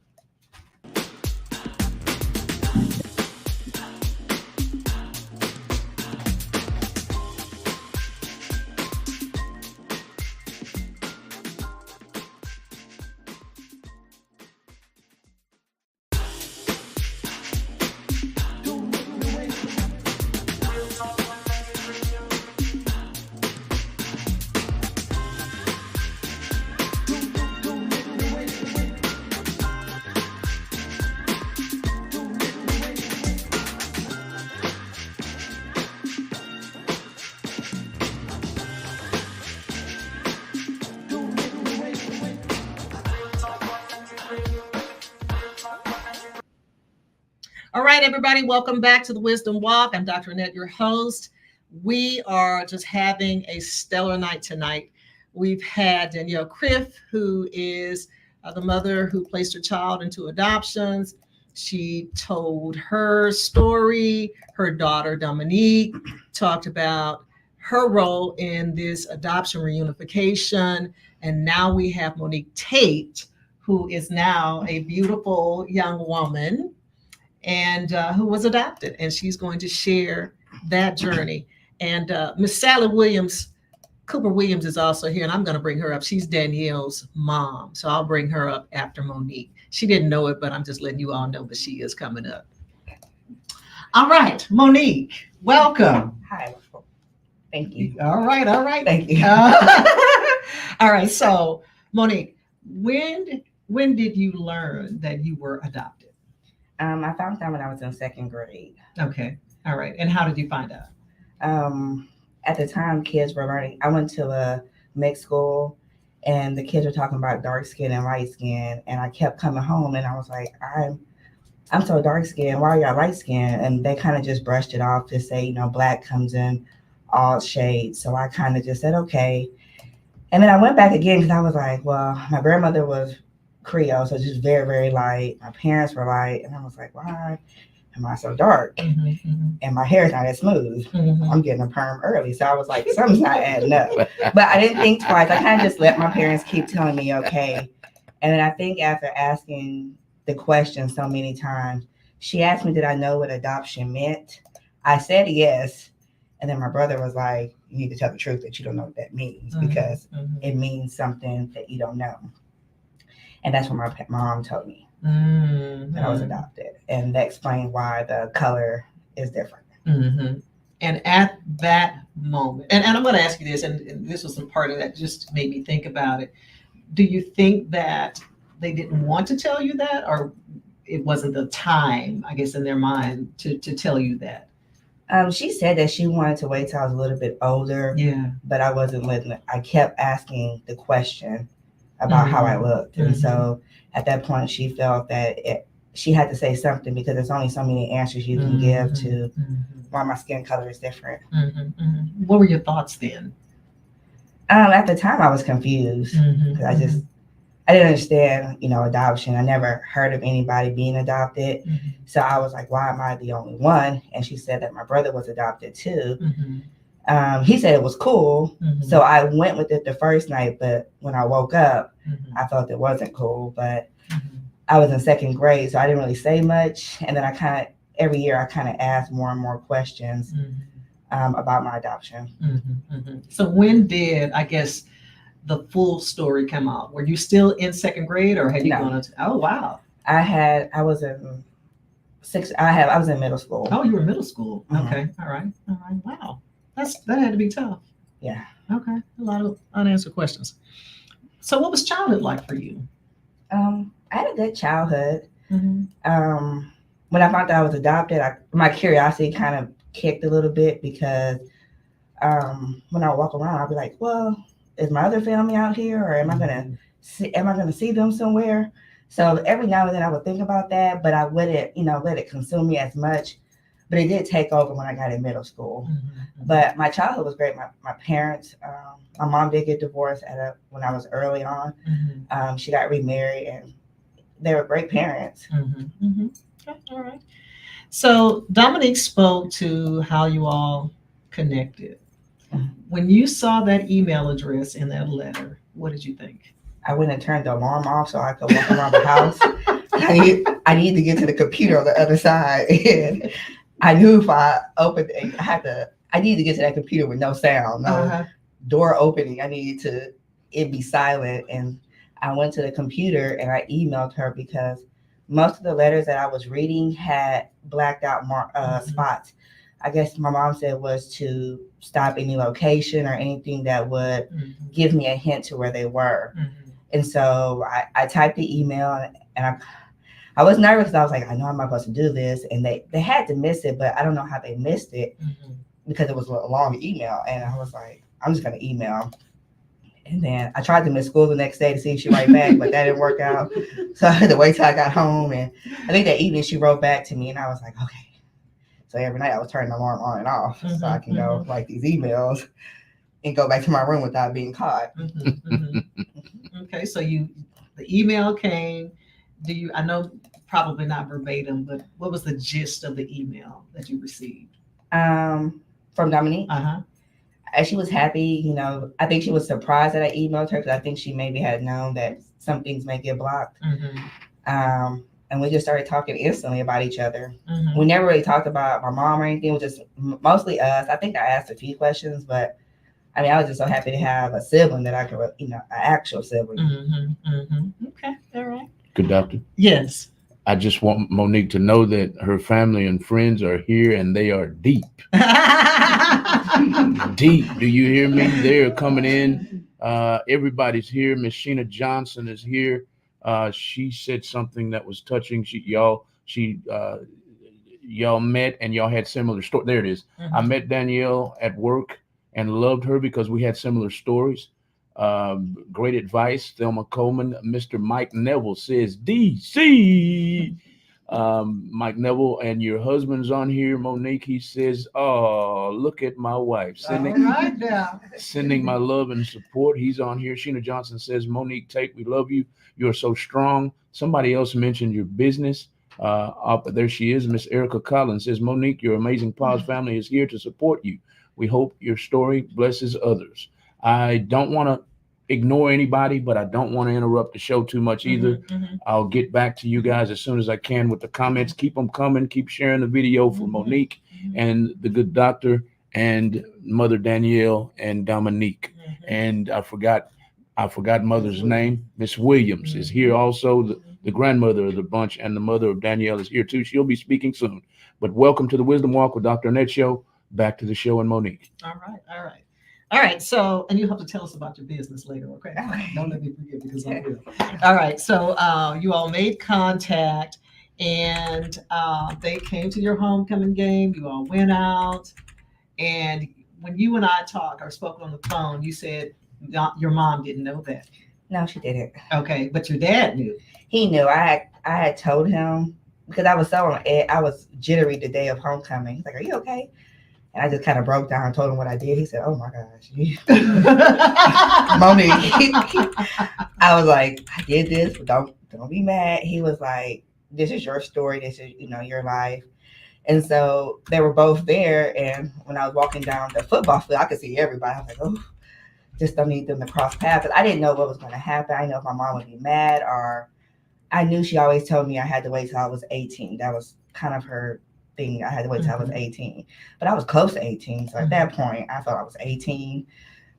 All right, everybody, welcome back to the Wisdom Walk. I'm Dr. Annette, your host. We are just having a stellar night tonight. We've had Danielle Criff, who is the mother who placed her child into adoptions. She told her story. Her daughter, Dominique, talked about her role in this adoption reunification. And now we have Monique Tate, who is now a beautiful young woman and who was adopted, and she's going to share that journey. And Miss Sally Williams, Cooper Williams is also here, and I'm going to bring her up. She's Danielle's mom, so I'll bring her up after Monique. She didn't know it, but I'm just letting you all know that she is coming up. All right, Monique, welcome. Hi. Thank you. All right, Thank you. All right, so Monique, when did you learn that you were adopted? I found out when I was in second grade. Okay, all right, and how did you find out? At the time, kids were learning. I went to a mixed school, and the kids were talking about dark skin and light skin, and I kept coming home, and I was like, I'm so dark skinned. Why are y'all light skinned? And they kind of just brushed it off to say, you know, black comes in all shades. So I kind of just said, okay. And then I went back again because I was like, well, my grandmother was Creole, so just very, very light. My parents were light, and I was like, why am I so dark? And my hair is not as smooth. I'm getting a perm early, so I was like, something's not adding up. But I didn't think twice. I kind of just let my parents keep telling me okay. And then I think after asking the question so many times, she asked me, did I know what adoption meant? I said yes. And then my brother was like, you need to tell the truth that you don't know what that means, because it means something that you don't know. And that's what my mom told me, that I was adopted. And that explained why the color is different. And at that moment, and I'm going to ask you this, and this was some part of that just made me think about it. Do you think that they didn't want to tell you that, or it wasn't the time, I guess, in their mind to tell you that? She said that she wanted to wait till I was a little bit older. Yeah. But I wasn't letting it. I kept asking the question about how I looked. And so at that point, she felt that she had to say something, because there's only so many answers you can give to why my skin color is different. What were your thoughts then? At the time, I was confused, because I didn't understand, adoption. I never heard of anybody being adopted. So I was like, why am I the only one? And she said that my brother was adopted too. He said it was cool. So I went with it the first night, but when I woke up, I felt it wasn't cool. But I was in second grade, so I didn't really say much. And then every year I kind of asked more and more questions about my adoption. So when did, I guess, the full story come out? Were you still in second grade, or had you gone into? Oh wow! I was in I was in middle school. Oh, you were in middle school. Okay, all right. Wow, that had to be tough. Yeah. Okay, a lot of unanswered questions. So, what was childhood like for you? I had a good childhood. When I found out I was adopted, my curiosity kind of kicked a little bit, because when I walk around, I'll be like, well, is my other family out here, or am I gonna see them somewhere? So every now and then I would think about that, but I wouldn't, let it consume me as much. But it did take over when I got in middle school. But my childhood was great. My parents, my mom did get divorced when I was early on. She got remarried, and they were great parents. Okay, all right. So Dominique spoke to how you all connected. When you saw that email address in that letter, what did you think? I went and turned the alarm off so I could walk around the house. I need to get to the computer on the other side. And I knew if I opened it, I need to get to that computer with no sound, no door opening. I needed it be silent. And I went to the computer and I emailed her because most of the letters that I was reading had blacked out spots. I guess my mom said was to stop any location or anything that would give me a hint to where they were. And so I typed the email and I was nervous because I was like, I know I'm not supposed to do this. And they had to miss it, but I don't know how they missed it because it was a long email. And I was like, I'm just going to email. And then I tried to miss school the next day to see if she write back, but that didn't work out. So I had to wait till I got home. And I think that evening she wrote back to me and I was like, okay. So every night I was turning the alarm on and off so I can go write these emails and go back to my room without being caught. Okay, so the email came. I know probably not verbatim, but what was the gist of the email that you received? From Dominique. And she was happy, I think she was surprised that I emailed her because I think she maybe had known that some things may get blocked. And we just started talking instantly about each other. We never really talked about my mom or anything. It was just mostly us. I think I asked a few questions, but I mean, I was just so happy to have a sibling that I could, an actual sibling. Okay, all right. Good doctor. Yes. I just want Monique to know that her family and friends are here and they are deep. Deep. Do you hear me? They're coming in. Everybody's here. Miss Sheena Johnson is here. She said something that was touching. Y'all met and y'all had similar stories. There it is. I met Danielle at work and loved her because we had similar stories. Great advice, Thelma Coleman. Mr. Mike Neville says, DC. Mike Neville, and your husband's on here, Monique. He says, oh, look at my wife. Sending my love and support. He's on here. Sheena Johnson says, Monique Tate, we love you. You're so strong. Somebody else mentioned your business. There she is. Miss Erica Collins says, Monique, your amazing Pause family is here to support you. We hope your story blesses others. I don't want to ignore anybody, but I don't want to interrupt the show too much either. I'll get back to you guys as soon as I can with the comments. Keep them coming. Keep sharing the video for Monique and the good doctor and Mother Danielle and Dominique. And I forgot mother's name. Miss Williams is here also. The grandmother of the bunch and the mother of Danielle is here too. She'll be speaking soon. But welcome to the Wisdom Walk with Dr. Annette show. Back to the show and Monique. All right. So, and you have to tell us about your business later, okay? Don't let me forget because I will. All right. So, you all made contact, and they came to your homecoming game. You all went out, and when you and I talked or spoke on the phone, you said your mom didn't know that. No, she didn't. Okay, but your dad knew. He knew. I had told him because I was so on edge. I was jittery the day of homecoming. He's like, "Are you okay?" And I just kind of broke down and told him what I did. He said, oh my gosh. Monique. I was like, I did this, but don't be mad. He was like, this is your story. This is, your life. And so they were both there. And when I was walking down the football field, I could see everybody. I was like, oh, just don't need them to cross paths. But I didn't know what was going to happen. I didn't know if my mom would be mad, or I knew she always told me I had to wait till I was 18. That was kind of her thing. I had to wait till I was 18, but I was close to 18. So at that point, I thought I was 18.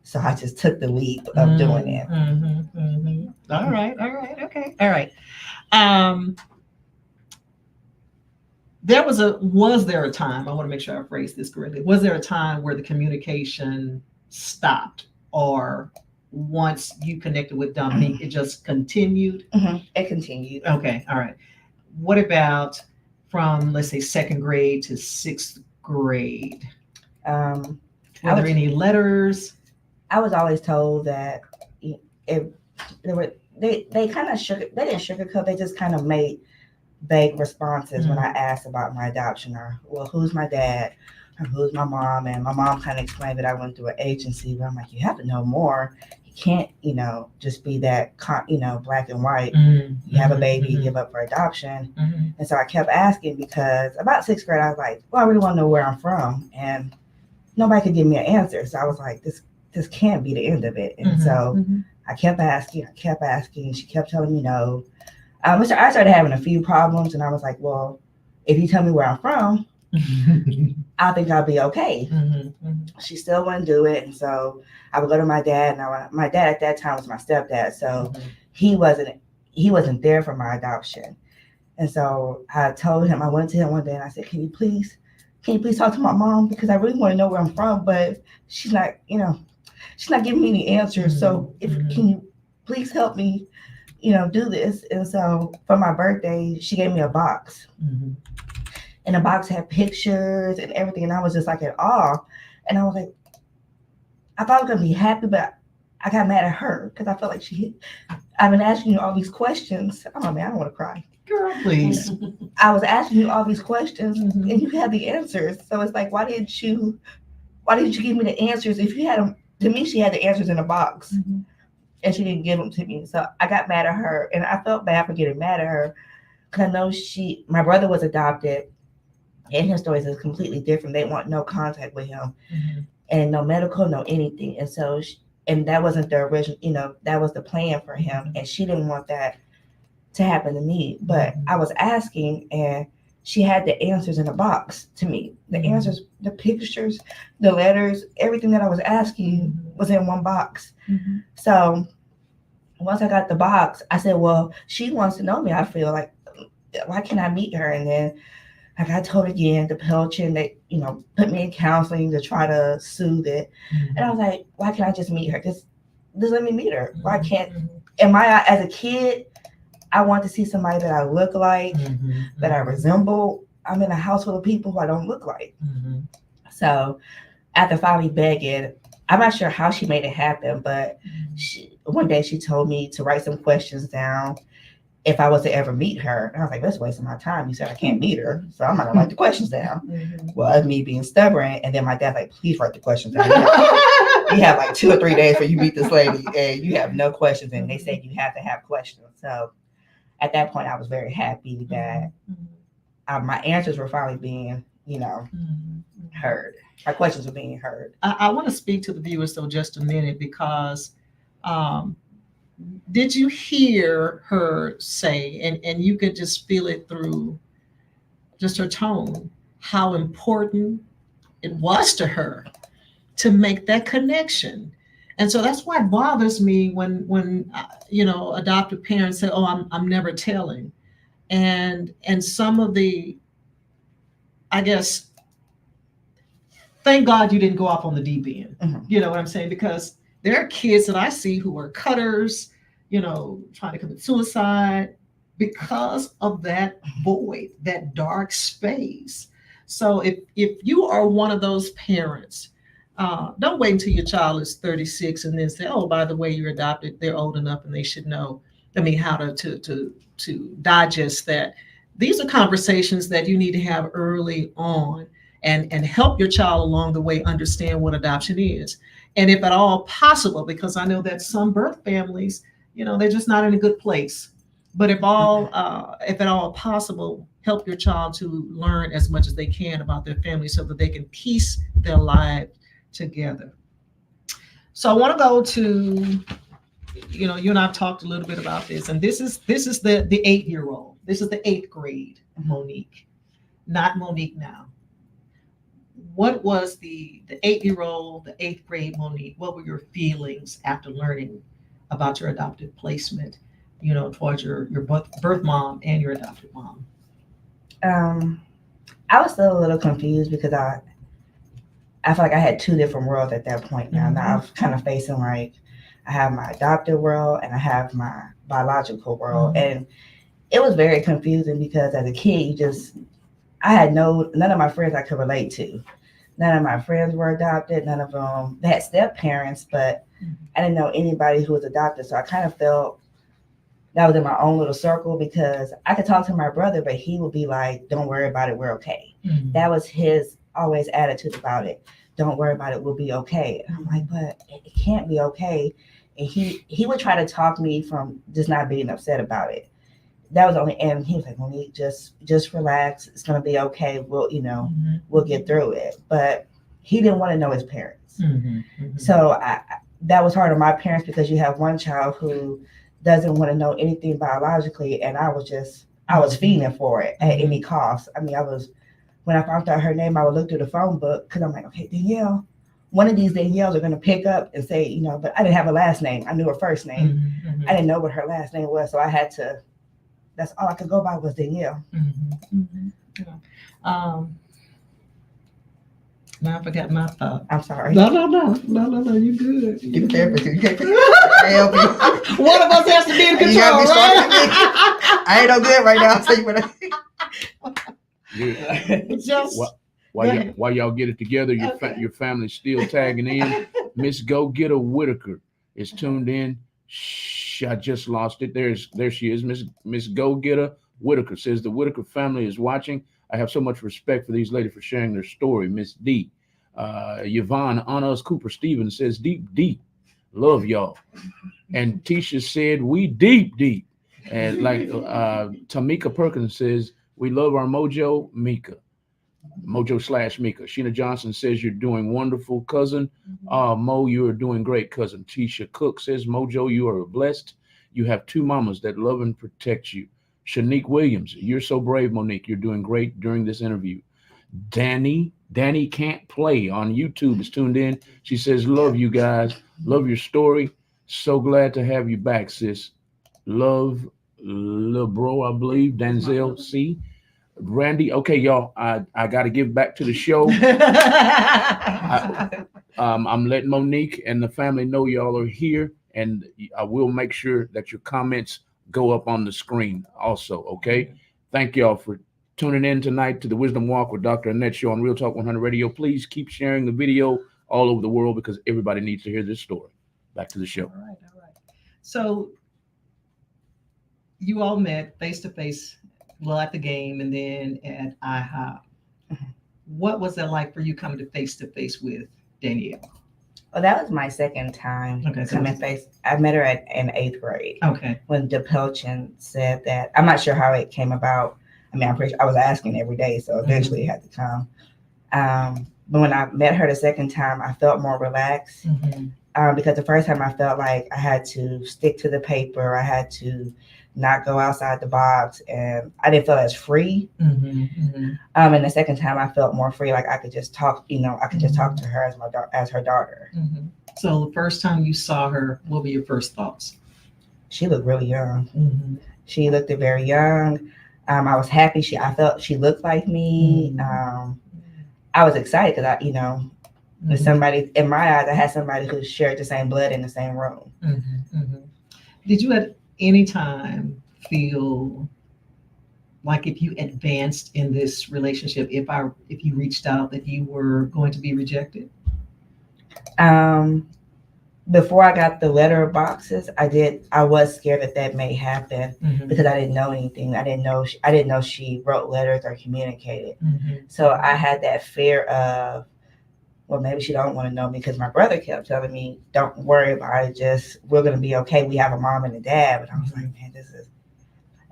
So I just took the leap of doing it. All right. Okay. All right. Was there a time, I want to make sure I phrased this correctly. Was there a time where the communication stopped, or once you connected with Dominique, it just continued? It continued. Okay. All right. What about from, let's say, second grade to sixth grade? Were there any letters? I was always told that they kind of they didn't sugarcoat. They just kind of made vague responses when I asked about my adoption, or, well, who's my dad, or who's my mom? And my mom kind of explained that I went through an agency, but I'm like, you have to know more. You can't, just be that, black and white. You have a baby, you give up for adoption. And so I kept asking because about sixth grade, I was like, well, I really want to know where I'm from. And nobody could give me an answer. So I was like, this can't be the end of it. And so I kept asking. She kept telling me no. I started having a few problems, and I was like, well, if you tell me where I'm from, I think I'll be okay. She still wouldn't do it. And so I would go to my dad. Now, my dad at that time was my stepdad. So he wasn't there for my adoption. And so I told him, I went to him one day and I said, can you please talk to my mom? Because I really want to know where I'm from, but she's not giving me any answers. So can you please help me, do this? And so for my birthday, she gave me a box. And the box had pictures and everything. And I was just like in awe. And I was like, I thought I was going to be happy, but I got mad at her because I felt like I've been asking you all these questions. Oh man, I don't want to cry. Girl, please. I was asking you all these questions and you had the answers. So it's like, why didn't you give me the answers if you had them? To me, she had the answers in a box and she didn't give them to me. So I got mad at her, and I felt bad for getting mad at her because I know my brother was adopted and his stories is completely different. They want no contact with him and no medical, no anything. And so, and that wasn't the original, that was the plan for him. And she didn't want that to happen to me. But I was asking, and she had the answers in a box to me. The answers, the pictures, the letters, everything that I was asking was in one box. So once I got the box, I said, well, she wants to know me. I feel like, why can't I meet her? And then I got told again to Pelchin, they, put me in counseling to try to soothe it. And I was like, why can't I just meet her? Just let me meet her. Why can't, as a kid, I want to see somebody that I look like, that I resemble. I'm in a house full of people who I don't look like. So after finally begging, I'm not sure how she made it happen, but one day she told me to write some questions down if I was to ever meet her. And I was like, that's wasting my time. You said I can't meet her, so I'm not gonna write the questions down. Well, that's me being stubborn. And then my dad's like, please write the questions down. You have like 2 or 3 days for you meet this lady and you have no questions. And they say you have to have questions. So at that point, I was very happy that my answers were finally being, heard. My questions were being heard. I want to speak to the viewers though just a minute, because did you hear her say, and you could just feel it through just her tone, how important it was to her to make that connection? And so that's why it bothers me when adoptive parents say, oh, I'm never telling. And some of the, I guess, thank God you didn't go off on the deep end. You know what I'm saying? Because there are kids that I see who are cutters, trying to commit suicide because of that void, that dark space. So if you are one of those parents, don't wait until your child is 36 and then say, oh, by the way, you're adopted. They're old enough and they should know, how to digest that. These are conversations that you need to have early on and help your child along the way understand what adoption is. And if at all possible, because I know that some birth families, they're just not in a good place. But if at all possible, help your child to learn as much as they can about their family so that they can piece their lives together. So I want to go to, you and I've talked a little bit about this, and this is the 8-year-old. This is the 8th grade Monique, not Monique now. What was the 8-year-old, the 8th grade Monique? What were your feelings after learning about your adoptive placement, towards your birth mom and your adopted mom? I was still a little confused because I feel like I had 2 different worlds at that point now. Now I'm kind of facing like I have my adopted world and I have my biological world. And it was very confusing because as a kid, I had none of my friends I could relate to. None of my friends were adopted. None of them, they had step parents, but I didn't know anybody who was adopted. So I kind of felt that was in my own little circle because I could talk to my brother, but he would be like, don't worry about it, we're okay. That was his always attitude about it. Don't worry about it, we'll be okay. And I'm like, but it can't be okay. And he would try to talk me from just not being upset about it. That was only, and he was like, Monique, just relax. It's going to be okay. We'll get through it. But he didn't want to know his parents. Mm-hmm. So that was hard on my parents because you have one child who doesn't want to know anything biologically, and I was fiending for it at any cost. I mean, when I found out her name, I would look through the phone book because I'm like, okay, Danielle, one of these Danielles are going to pick up and say, but I didn't have a last name. I knew her first name. I didn't know what her last name was, so I had to. That's all I could go by was Danielle. Now I forgot my thought. I'm sorry. No, you good. Get a therapist. You can't help you. One of us has to be in You gotta control, be right? I ain't no good right now. I'll tell you what. Just While y'all get it together, your family's still tagging in. Miss Go Getter Whitaker is tuned in. Shh, I just lost it. There she is. Miss Go Getter Whitaker says the Whitaker family is watching. I have so much respect for these ladies for sharing their story. Miss D. Yvonne Anna's Cooper Stevens says deep. Love y'all. And Tisha said we deep. And like Tamika Perkins says, we love our Mojo Mika. Mojo / Mika. Sheena Johnson says you're doing wonderful, cousin. Mo, you are doing great, cousin. Tisha Cook says, Mojo, you are blessed. You have two mamas that love and protect you. Shanique Williams, you're so brave, Monique. You're doing great during this interview. Danny Can't Play on YouTube is tuned in. She says, love you guys. Love your story. So glad to have you back, sis. Love, bro, I believe. Denzel C. Randy, okay, y'all, I got to give back to the show. I'm letting Monique and the family know y'all are here, and I will make sure that your comments go up on the screen also, okay? Thank y'all for tuning in tonight to the Wisdom Walk with Dr. Annette Show on Real Talk 100 Radio. Please keep sharing the video all over the world because everybody needs to hear this story. Back to the show. All right. So you all met face-to-face, at the game and then at IHOP. What was that like for you coming to face-to-face with Danielle? Well, that was my second time coming face. I met her in 8th grade. Okay. When DePelchin said that. I'm not sure how it came about. I mean, I'm pretty sure I was asking every day, so eventually it had to come. But when I met her the second time, I felt more relaxed because the first time I felt like I had to stick to the paper. I had to not go outside the box, and I didn't feel as free. And the second time I felt more free, like I could just talk, I could just talk to her as her daughter. So the first time you saw her, what were your first thoughts? She looked really young. She looked very young. I was happy. I felt she looked like me. I was excited because with somebody in my eyes, I had somebody who shared the same blood in the same room. Did you at any time feel like if you advanced in this relationship, if you reached out, that you were going to be rejected? Before I got the letter boxes, I was scared that may happen because I didn't know anything. I didn't know she wrote letters or communicated. So I had that fear of, well, maybe she don't want to know me, because my brother kept telling me, don't worry about it. We're going to be okay. We have a mom and a dad. But I was like, man,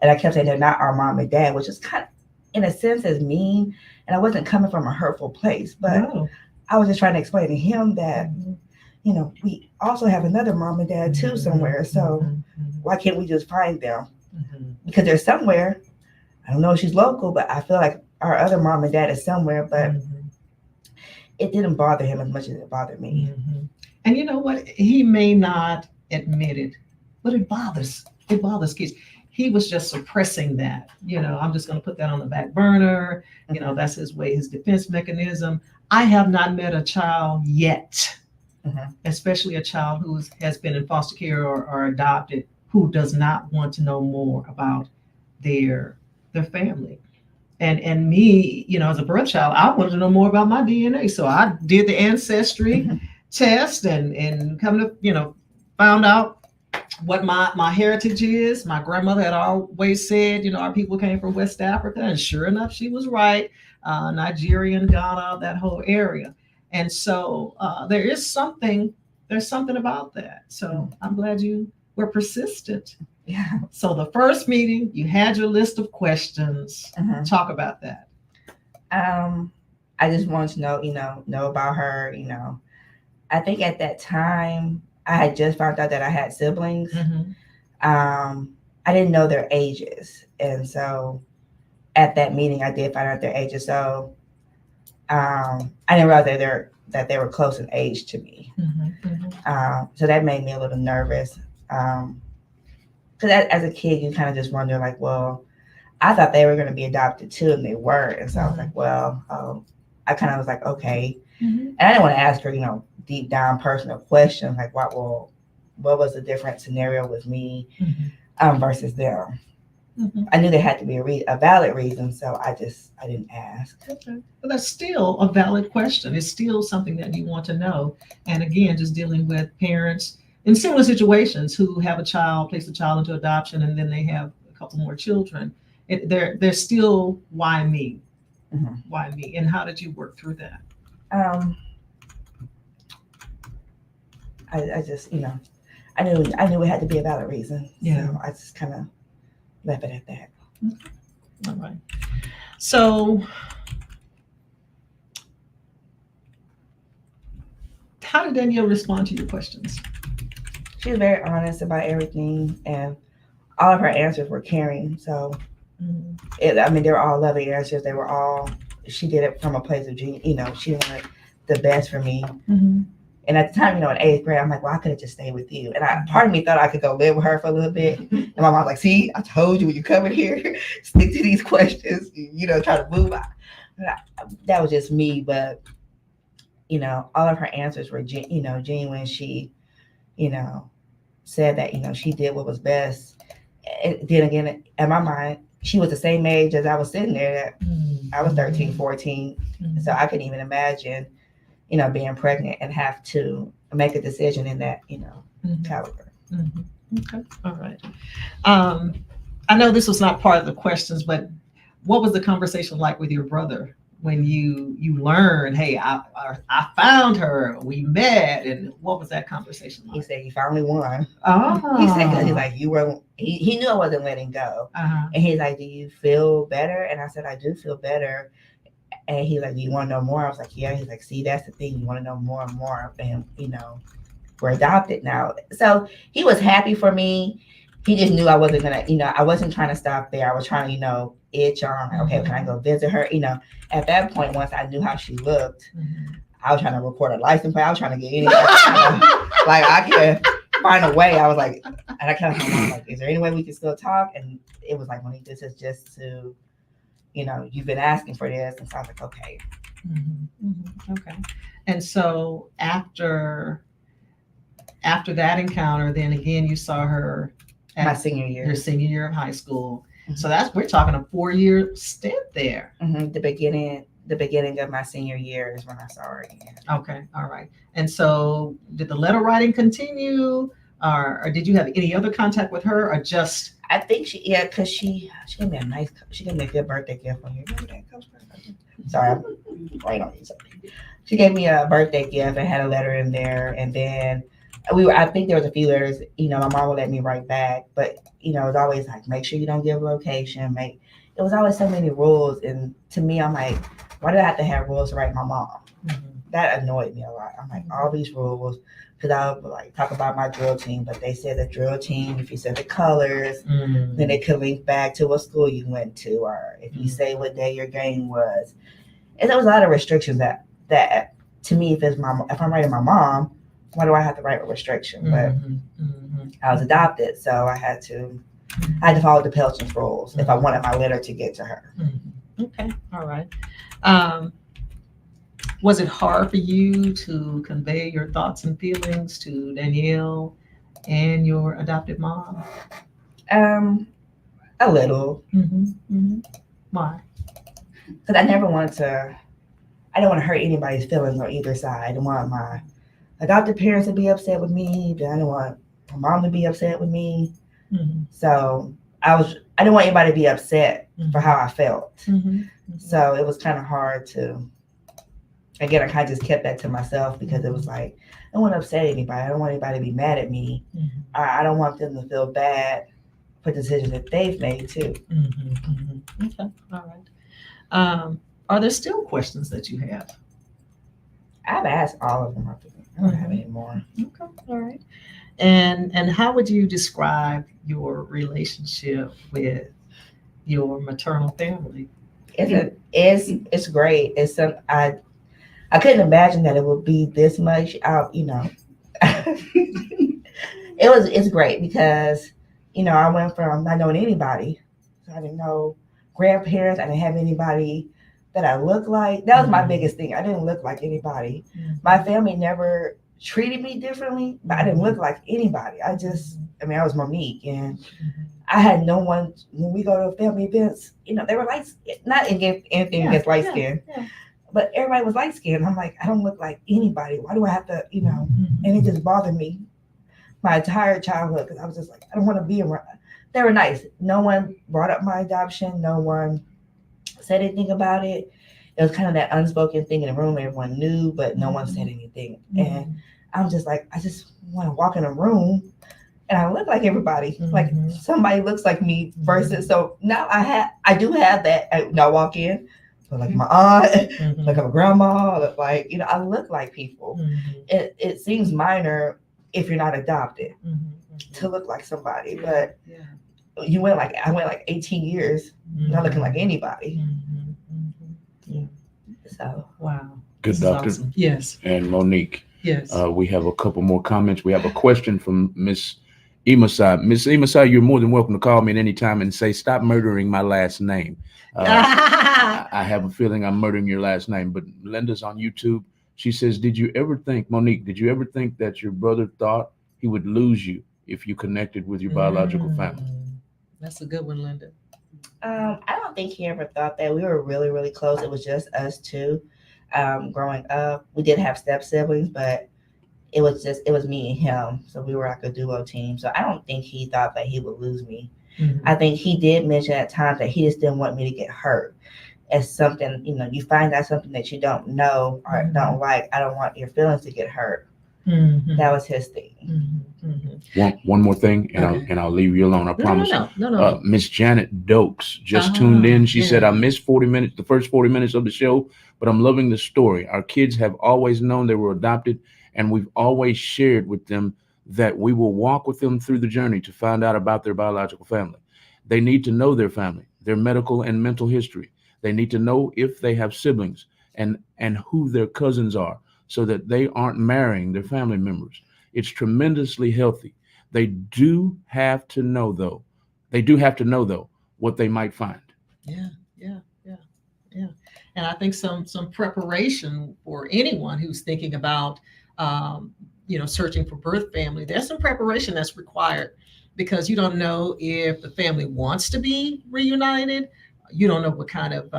and I kept saying they're not our mom and dad, which is kind of, in a sense, is mean. And I wasn't coming from a hurtful place, but I was just trying to explain to him that, we also have another mom and dad too somewhere. So why can't we just find them? Because they're somewhere. I don't know if she's local, but I feel like our other mom and dad is somewhere, but it didn't bother him as much as it bothered me. And you know what? He may not admit it, but it bothers kids. He was just suppressing that. I'm just going to put that on the back burner. That's his way, his defense mechanism. I have not met a child yet, especially a child who has been in foster care or adopted, who does not want to know more about their family. And me, as a birth child, I wanted to know more about my DNA. So I did the ancestry test and come to, found out what my heritage is. My grandmother had always said, our people came from West Africa. And sure enough, she was right. Nigerian, Ghana, that whole area. And so there's something about that. So I'm glad you were persistent. Yeah. So the first meeting, you had your list of questions. Talk about that. I just wanted to know about her. I think at that time I had just found out that I had siblings. Mm-hmm. I didn't know their ages, and so at that meeting I did find out their ages. So I didn't realize that they were close in age to me. Mm-hmm. So that made me a little nervous. Because as a kid, you kind of just wonder, like, well, I thought they were going to be adopted too, and they weren't. And so I was like, well, I kind of was like, okay. Mm-hmm. And I didn't want to ask her, deep down personal questions like, what was the different scenario with me versus them? Mm-hmm. I knew there had to be a valid reason, so I didn't ask. Okay. But that's still a valid question. It's still something that you want to know. And again, just dealing with parents in similar situations who have a child, place a child into adoption, and then they have a couple more children. They're still, why me? Mm-hmm. Why me? And how did you work through that? I just, I knew it had to be a valid reason. Yeah. So I just kind of left it at that. All right. So how did Danielle respond to your questions? She was very honest about everything, and all of her answers were caring. So, they were all loving answers. They were all, she did it from a place of genius. She wanted the best for me. Mm-hmm. And at the time, in 8th grade, I'm like, well, I could have just stayed with you. And part of me thought I could go live with her for a little bit. And my mom's like, see, I told you when you come in here, stick to these questions, try to move. That was just me. But, all of her answers were, genuine. She, said that, she did what was best. And then again, in my mind, she was the same age as I was sitting there. I was 13, 14. So I couldn't even imagine, being pregnant and have to make a decision in that, caliber. Mm-hmm. Okay. All right. I know this was not part of the questions, but what was the conversation like with your brother when you learned, hey, I found her, we met, and what was that conversation like? He said, you finally won. Oh. He said, he's like, he knew I wasn't letting go. And he's like, do you feel better? And I said, I do feel better. And he's like, do you want to know more? I was like, yeah. He's like, see, that's the thing. You want to know more and more. And, we're adopted now. So he was happy for me. He just knew I wasn't going to, I wasn't trying to stop there. I was trying to, itch on, like, okay, can I go visit her? At that point, once I knew how she looked, I was trying to record a license plate. I was trying to get anything. Like, I could find a way. I was like, and I kind of was like, is there any way we can still talk? And it was like, Monique, this is just to, you've been asking for this. And so I was like, okay. Okay. And so after that encounter, then again, you saw her at My senior year. Your senior year of high school. So we're talking a 4-year stint there. The beginning of my senior year is when I saw her again. Okay. All right. And so did the letter writing continue, or did you have any other contact with her, or just? I think because she gave me a good birthday gift on you. Remember that, Coach? Sorry, I'm right on you. She gave me a birthday gift and had a letter in there, and then I think there was a few letters, my mom would let me write back, but it was always like, make sure you don't give a location, it was always so many rules. And to me, I'm like, why do I have to have rules to write my mom? That annoyed me a lot. I'm like, all these rules, because I would like talk about my drill team, but they said the drill team, if you said the colors, then they could link back to what school you went to, or if you say what day your game was. And there was a lot of restrictions that to me, if I'm writing my mom, why do I have to write a restriction? But I was adopted, so I had to follow the Pelton's rules if I wanted my letter to get to her. Okay, all right. Was it hard for you to convey your thoughts and feelings to Danielle and your adopted mom? A little. Why? Because I didn't want to hurt anybody's feelings on either side. I didn't want my adopted parents to be upset with me, but I didn't want my mom to be upset with me. So I didn't want anybody to be upset for how I felt. So it was kind of hard to, again, I kind of just kept that to myself because it was like, I don't want to upset anybody. I don't want anybody to be mad at me. I don't want them to feel bad for decisions that they've made too. Okay, all right. are there still questions that you have? I've asked all of them. I don't have any more. Okay, all right. And how would you describe your relationship with your maternal family? It's great. It's some I couldn't imagine that it would be this much. It's great because I went from not knowing anybody, so I didn't know grandparents. I didn't have anybody that I looked like. That was my biggest thing. I didn't look like anybody. My family never treated me differently, but I didn't look like anybody. I was Monique, and I had no one. When we go to family events, they were light, not against anything against light skin, but everybody was light skinned. I'm like, I don't look like anybody. Why do I have to, And it just bothered me my entire childhood because I was just like, I don't want to be around. They were nice. No one brought up my adoption. No one said anything about it. It was kind of that unspoken thing in the room. Everyone knew, but no one said anything. And I'm just like, I just want to walk in a room and I look like everybody. Like somebody looks like me versus. So now I do have that. I walk in, look like my aunt, like I'm a grandma, look like, I look like people. It seems minor if you're not adopted to look like somebody, but I went like 18 years not looking like anybody. So wow, Good, this is doctor. awesome. Yes, And Monique, yes. we have a couple more comments. We have a question from Miss Emasai. Miss Emasai, you're more than welcome to call me at any time and say, stop murdering my last name. I have a feeling I'm murdering your last name, but Linda's on YouTube. She says, Monique, did you ever think that your brother thought he would lose you if you connected with your biological family? That's a good one, Linda. I don't think he ever thought that. We were really, really close. It was just us two. Growing up, we did have step siblings, but it was me and him. So we were like a duo team. So I don't think he thought that he would lose me. I think he did mention at times that he just didn't want me to get hurt. As something, you find out something that you don't know or don't like. I don't want your feelings to get hurt. That was his thing. One more thing, and I'll leave you alone. I promise. No. Miss Janet Dokes just tuned in. She said, I missed 40 minutes, the first 40 minutes of the show, but I'm loving the story. Our kids have always known they were adopted, and we've always shared with them that we will walk with them through the journey to find out about their biological family. They need to know their family, their medical and mental history. They need to know if they have siblings and who their cousins are so that they aren't marrying their family members. It's tremendously healthy. They do have to know, though, what they might find. Yeah. And I think some preparation for anyone who's thinking about, searching for birth family, there's some preparation that's required because you don't know if the family wants to be reunited. You don't know what kind of,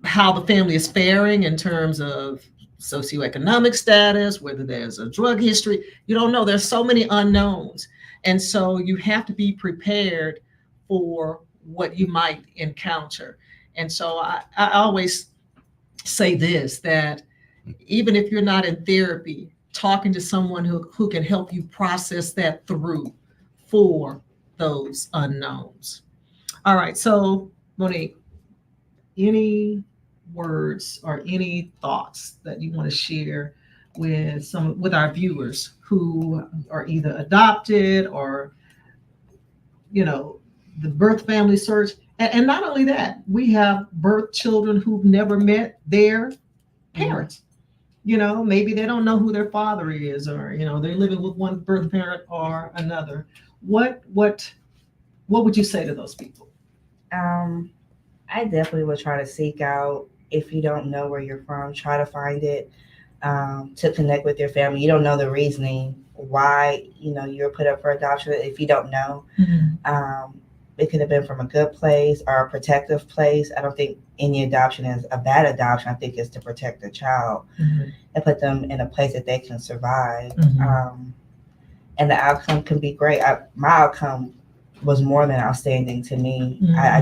how the family is faring in terms of socioeconomic status, whether there's a drug history. You don't know. There's so many unknowns. And so you have to be prepared for what you might encounter. And so I always say this, that even if you're not in therapy, talking to someone who can help you process that through for those unknowns. All right. So Monique, any words or any thoughts that you want to share with our viewers who are either adopted or, the birth family search? And not only that, we have birth children who've never met their parents. Maybe they don't know who their father is, or, they're living with one birth parent or another. What would you say to those people? I definitely would try to seek out, if you don't know where you're from, try to find it, to connect with your family. You don't know the reasoning why, you're put up for adoption if you don't know. It could have been from a good place or a protective place. I don't think any adoption is a bad adoption. I think it's to protect the child and put them in a place that they can survive. And the outcome can be great. My outcome was more than outstanding to me. I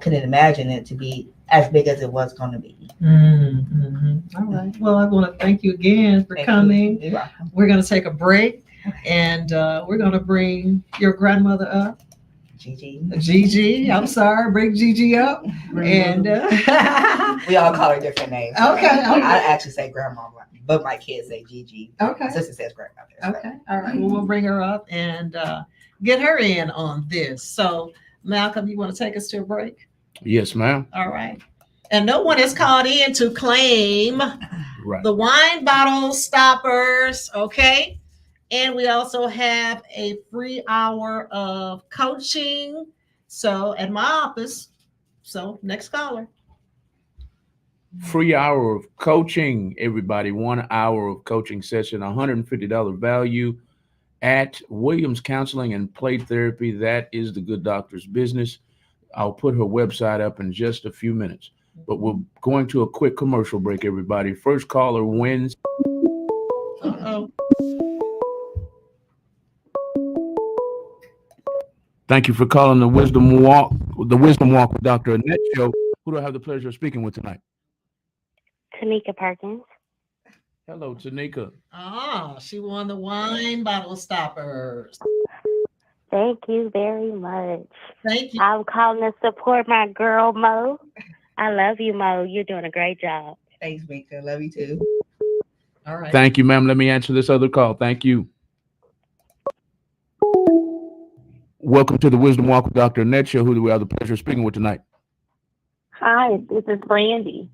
couldn't imagine it to be as big as it was going to be. All right. Well, I want to thank you again for coming. You're welcome. We're going to take a break, and we're going to bring your grandmother up. Gigi. Gigi, I'm sorry, bring Gigi up. And We all call her different names. Okay. I actually say grandma, but my kids say Gigi. Okay. My sister says grandmother. So. Okay. All right. Well, we'll bring her up and get her in on this. So, Malcolm, you want to take us to a break? Yes, ma'am. All right. And no one is called in to claim Right. the wine bottle stoppers. Okay. And we also have a free hour of coaching. So, at my office. So, next caller. Free hour of coaching, everybody. 1 hour of coaching session, $150 value at Williams Counseling and Play Therapy. That is the good doctor's business. I'll put her website up in just a few minutes. But we're going to a quick commercial break, everybody. First caller wins. Uh-oh. Thank you for calling the Wisdom Walk with Dr. Annette show. Who do I have the pleasure of speaking with tonight? Tanika Perkins. Hello, Tanika. Ah, she won the wine bottle stoppers. Thank you very much. Thank you. I'm calling to support my girl, Mo. I love you, Mo. You're doing a great job. Thanks, Mika. Love you too. All right. Thank you, ma'am. Let me answer this other call. Thank you. Welcome to the Wisdom Walk with Dr. Annette show. Who do we have the pleasure of speaking with tonight? Hi, this is Brandy.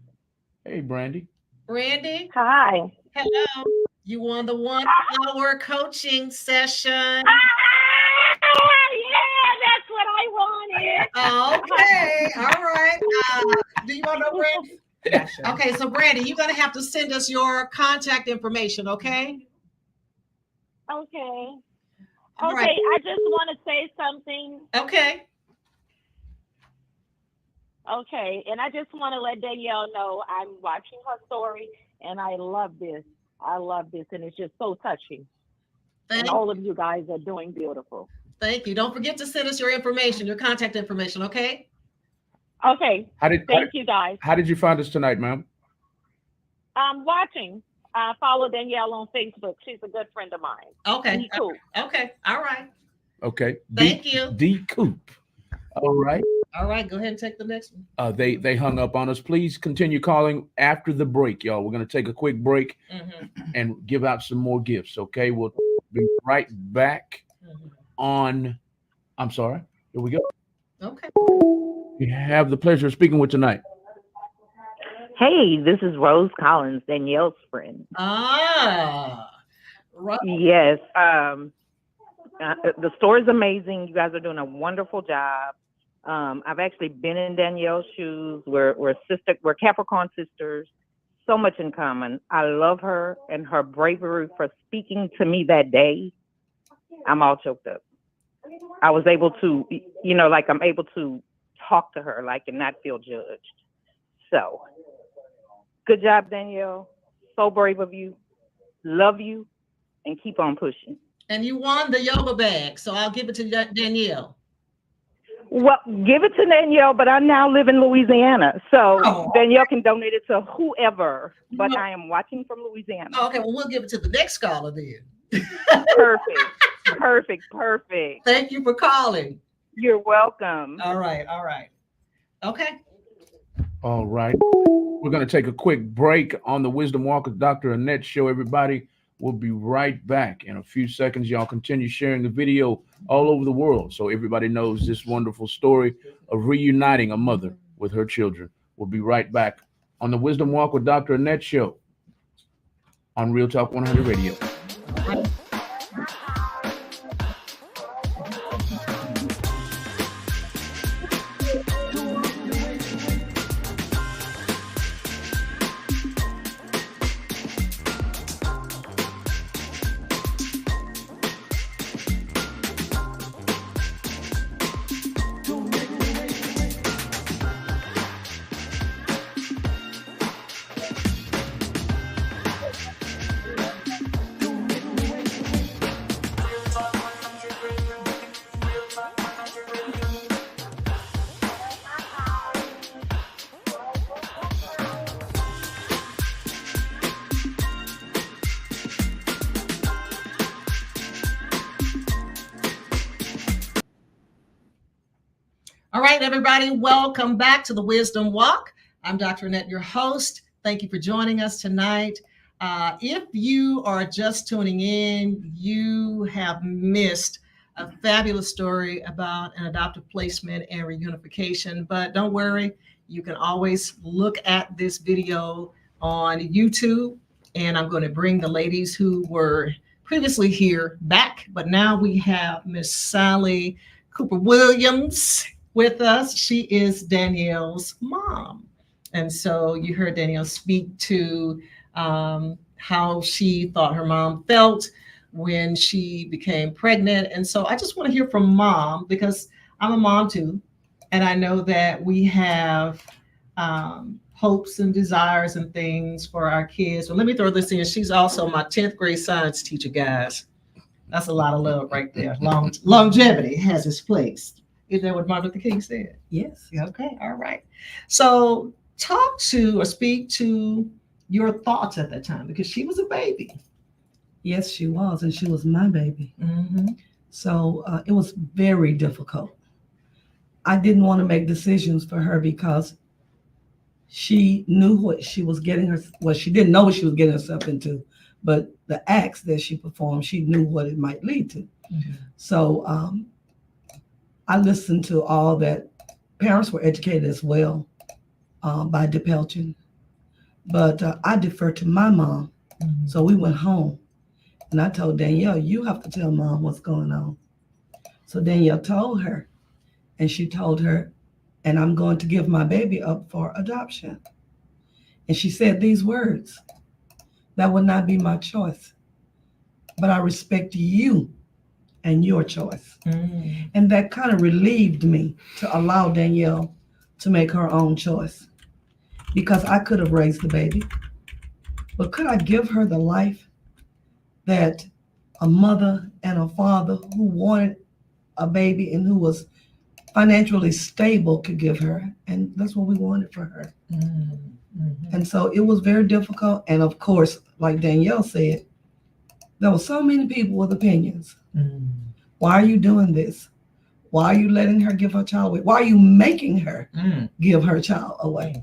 Hey, Brandy. Randy, Hi. hello. You won the 1 hour coaching session. Yeah, that's what I wanted. Okay. All right. Do you want to know, Brandy? Yeah, sure. Okay, so Brandy, you're going to have to send us your contact information, okay? Okay. All Okay, right. I just want to say something. Okay. Okay, and I just want to let Danielle know I'm watching her story, and I love this. I love this, and it's just so touching. And all of you guys are doing beautiful. Thank you. Don't forget to send us your information, your contact information, okay? Okay, thank you guys. How did you find us tonight, ma'am? I'm watching. I follow Danielle on Facebook. She's a good friend of mine. Okay. Be cool. Okay. All right. Okay. Thank you. D Coop. All right. All right. Go ahead and take the next one. They hung up on us. Please continue calling after the break, y'all. We're going to take a quick break and give out some more gifts. Okay. We'll be right back on. I'm sorry. Here we go. Okay. We have the pleasure of speaking with tonight. Hey, this is Rose Collins, Danielle's friend. Ah. Right. Yes. The story's amazing. You guys are doing a wonderful job. I've actually been in Danielle's shoes. We're Capricorn sisters. So much in common. I love her and her bravery for speaking to me that day. I'm all choked up. I was able to, I'm able to talk to her, and not feel judged. So, good job, Danielle. So brave of you. Love you, and keep on pushing. And you won the yoga bag, so I'll give it to Danielle. Well, give it to Danielle, but I now live in Louisiana, so Danielle can donate it to whoever. But I am watching from Louisiana. Okay, well, we'll give it to the next caller then. Perfect. Thank you for calling. You're welcome. All right. Okay. All right. We're going to take a quick break on the Wisdom Walk with Dr. Annette show, everybody. We'll be right back in a few seconds. Y'all continue sharing the video all over the world so everybody knows this wonderful story of reuniting a mother with her children. We'll be right back on the Wisdom Walk with Dr. Annette show on Real Talk 100 Radio. All right, everybody, welcome back to the Wisdom Walk. I'm Dr. Annette, your host. Thank you for joining us tonight. If you are just tuning in, you have missed a fabulous story about an adoptive placement and reunification. But don't worry, you can always look at this video on YouTube. And I'm going to bring the ladies who were previously here back. But now we have Miss Sally Cooper Williams with us. She is Danielle's mom. And so you heard Danielle speak to how she thought her mom felt when she became pregnant. And so I just want to hear from mom, because I'm a mom too. And I know that we have hopes and desires and things for our kids. Well, let me throw this in. She's also my 10th grade science teacher, guys. That's a lot of love right there. Longevity has its place. Is that what Martin Luther King said? Yes. Okay, all right. So talk to or speak to your thoughts at that time, because she was a baby. Yes, she was, and she was my baby. Mm-hmm. So it was very difficult. I didn't want to make decisions for her because she knew what she was getting her. Well, she didn't know what she was getting herself into, but the acts that she performed, she knew what it might lead to. Mm-hmm. So I listened to all that. Parents were educated as well by DePelchin, but I defer to my mom. Mm-hmm. So we went home, and I told Danielle, you have to tell mom what's going on. So Danielle told her, and she told her, and I'm going to give my baby up for adoption. And she said these words: that would not be my choice, but I respect you and your choice. Mm-hmm. And that kind of relieved me to allow Danielle to make her own choice, because I could have raised the baby, but could I give her the life that a mother and a father who wanted a baby and who was financially stable could give her? And that's what we wanted for her. Mm-hmm. And so it was very difficult. And of course, like Danielle said, there were so many people with opinions. Mm-hmm. Why are you doing this? Why are you letting her give her child away? Why are you making her give her child away?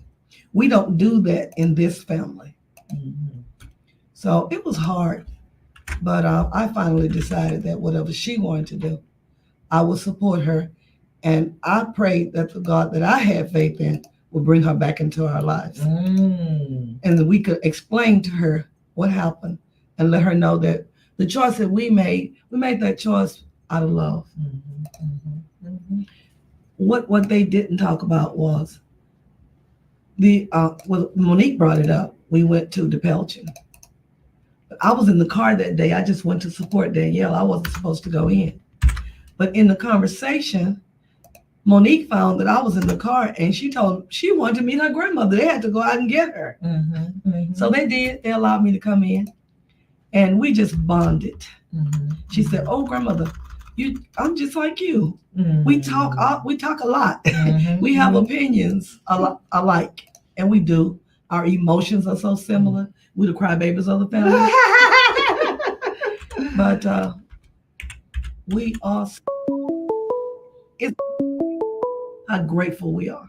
We don't do that in this family. Mm-hmm. So it was hard, but I finally decided that whatever she wanted to do, I would support her. And I prayed that the God that I had faith in would bring her back into our lives. Mm-hmm. And that we could explain to her what happened and let her know that the choice that we made that choice out of love. Mm-hmm. Mm-hmm. What they didn't talk about was well, Monique brought it up. We went to DePelchin. I was in the car that day. I just went to support Danielle. I wasn't supposed to go in. But in the conversation, Monique found that I was in the car, and she wanted to meet her grandmother. They had to go out and get her. Mm-hmm. Mm-hmm. So they did. They allowed me to come in, and we just bonded. Mm-hmm. She said, "Oh, grandmother, I'm just like you. Mm-hmm. We talk a lot. Mm-hmm. We have opinions alike, and we do. Our emotions are so similar. We the crybabies of the family, but we are. It's how grateful we are."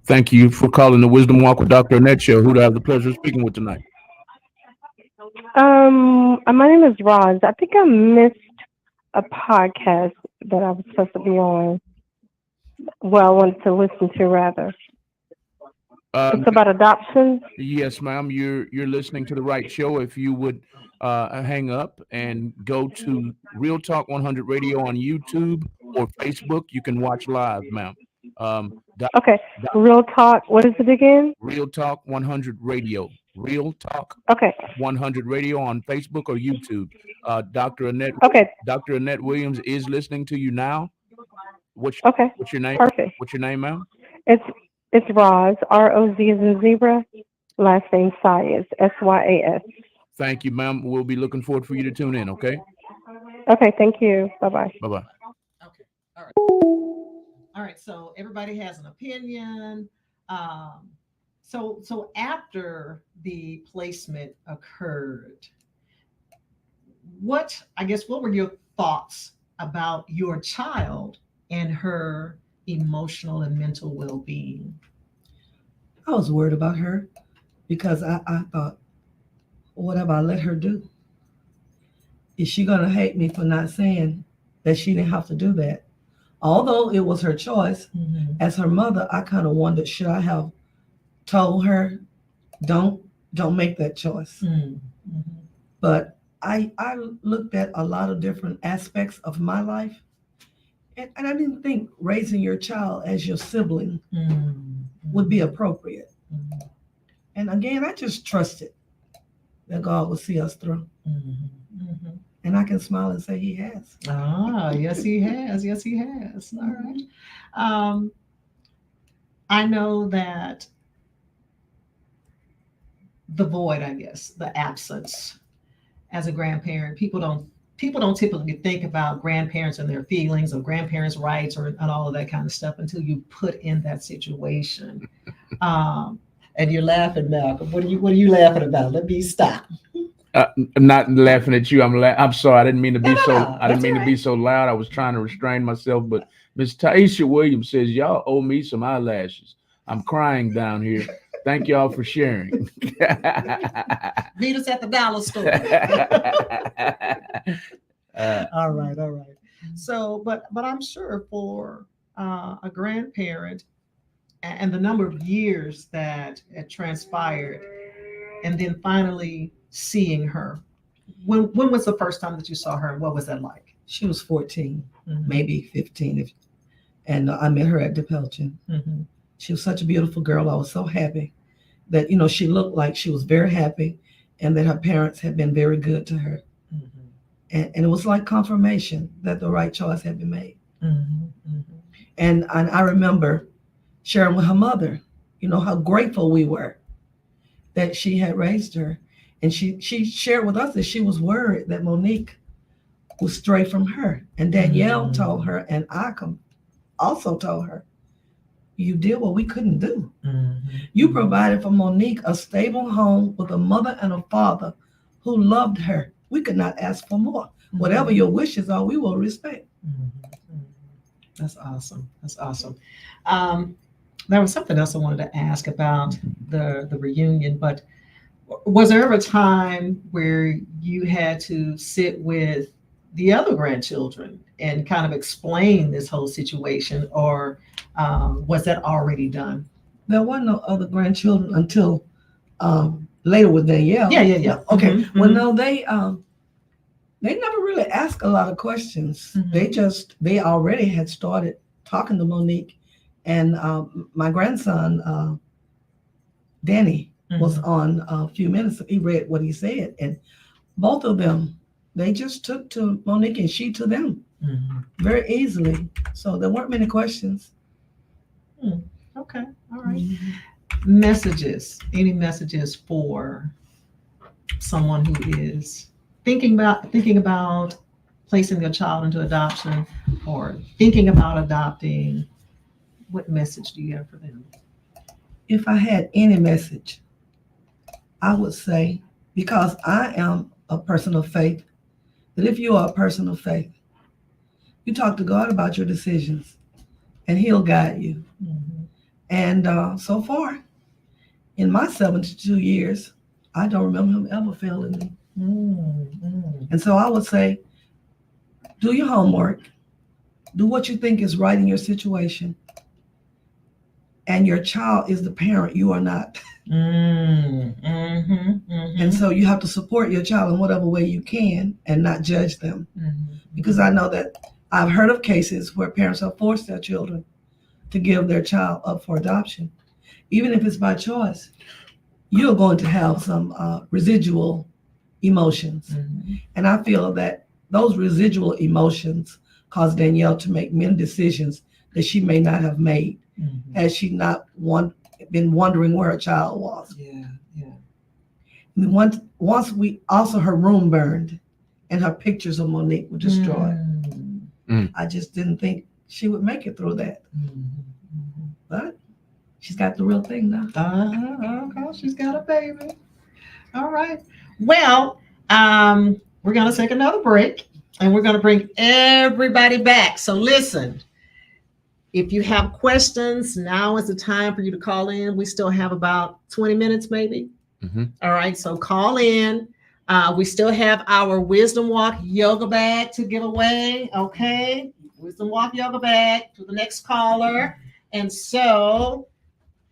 Thank you for calling the Wisdom Walk with Dr. Annette show. Who do I have the pleasure of speaking with tonight? My name is Roz. I think I missed a podcast that I was supposed to be on. Well, I wanted to listen to rather. It's about adoption. Yes, ma'am. You're listening to the right show. If you would hang up and go to Real Talk 100 Radio on YouTube or Facebook, you can watch live, ma'am. Okay. Real Talk. What is it again? Real Talk 100 Radio. Real Talk. Okay. 100 Radio on Facebook or YouTube. Dr. Annette. Okay. Dr. Annette Williams is listening to you now. What's your name? Perfect. What's your name, ma'am? It's Roz. R-O-Z as in zebra. Last name Syas. S-Y-A-S. Thank you, ma'am. We'll be looking forward for you to tune in. Okay. Okay. Thank you. Bye-bye. Bye-bye. Okay. All right. All right. So everybody has an opinion. So after the placement occurred, what were your thoughts about your child and her emotional and mental well-being? I was worried about her because I thought, what have I let her do? Is she going to hate me for not saying that she didn't have to do that? Although it was her choice, as her mother, I kind of wondered, should I have told her, don't make that choice? But I looked at a lot of different aspects of my life, and I didn't think raising your child as your sibling would be appropriate. And again, I just trusted that God would see us through. And I can smile and say He has. Yes, He has. Yes, He has. All right. I know that the void, I guess, the absence as a grandparent, people don't typically think about grandparents and their feelings or grandparents' rights and all of that kind of stuff until you put in that situation. And you're laughing, Malcolm. What are you laughing about? Let me stop. I'm not laughing at you. I'm sorry. I didn't mean to be I didn't mean right. to be so loud. I was trying to restrain myself. But Miss Taisha Williams says, y'all owe me some eyelashes. I'm crying down here. Thank y'all for sharing. Meet us at the dollar store. All right. So, but I'm sure for a grandparent and the number of years that had transpired, and then finally seeing her. When was the first time that you saw her, and what was that like? She was 14, maybe 15, and I met her at DePelchin. She was such a beautiful girl. I was so happy that, she looked like she was very happy and that her parents had been very good to her. And it was like confirmation that the right choice had been made. And I remember sharing with her mother, how grateful we were that she had raised her. And she shared with us that she was worried that Monique would stray from her. And Danielle told her, and I also told her, you did what we couldn't do. You provided for Monique a stable home with a mother and a father who loved her. We could not ask for more. Whatever your wishes are, we will respect. That's awesome. There was something else I wanted to ask about the reunion, but was there ever a time where you had to sit with the other grandchildren and kind of explain this whole situation, or was that already done? There were no other grandchildren until later with Danielle. Yeah. Okay. Well, no, they never really asked a lot of questions. They already had started talking to Monique, and my grandson, Danny, was on a few minutes. He read what he said, and both of them, they just took to Monique and she to them very easily. So there weren't many questions. Okay, all right. Messages. Any messages for someone who is thinking about placing their child into adoption or thinking about adopting? What message do you have for them? If I had any message, I would say, because I am a person of faith, that if you are a person of faith, you talk to God about your decisions and He'll guide you. And so far, in my 72 years, I don't remember Him ever failing me. And so I would say, do your homework, do what you think is right in your situation, and your child is the parent, you are not. And so you have to support your child in whatever way you can and not judge them. Because I know that I've heard of cases where parents have forced their children to give their child up for adoption. Even if it's by choice, you're going to have some residual emotions. And I feel that those residual emotions caused Danielle to make many decisions that she may not have made had she not been wondering where her child was. And once her room burned and her pictures of Monique were destroyed. I just didn't think she would make it through that. But she's got the real thing now. Okay, she's got a baby. All right. Well, we're going to take another break. And we're going to bring everybody back. So listen, if you have questions, now is the time for you to call in. We still have about 20 minutes, maybe. Mm-hmm. All right, so call in. We still have our Wisdom Walk yoga bag to give away. Okay, Wisdom Walk yoga bag to the next caller. And so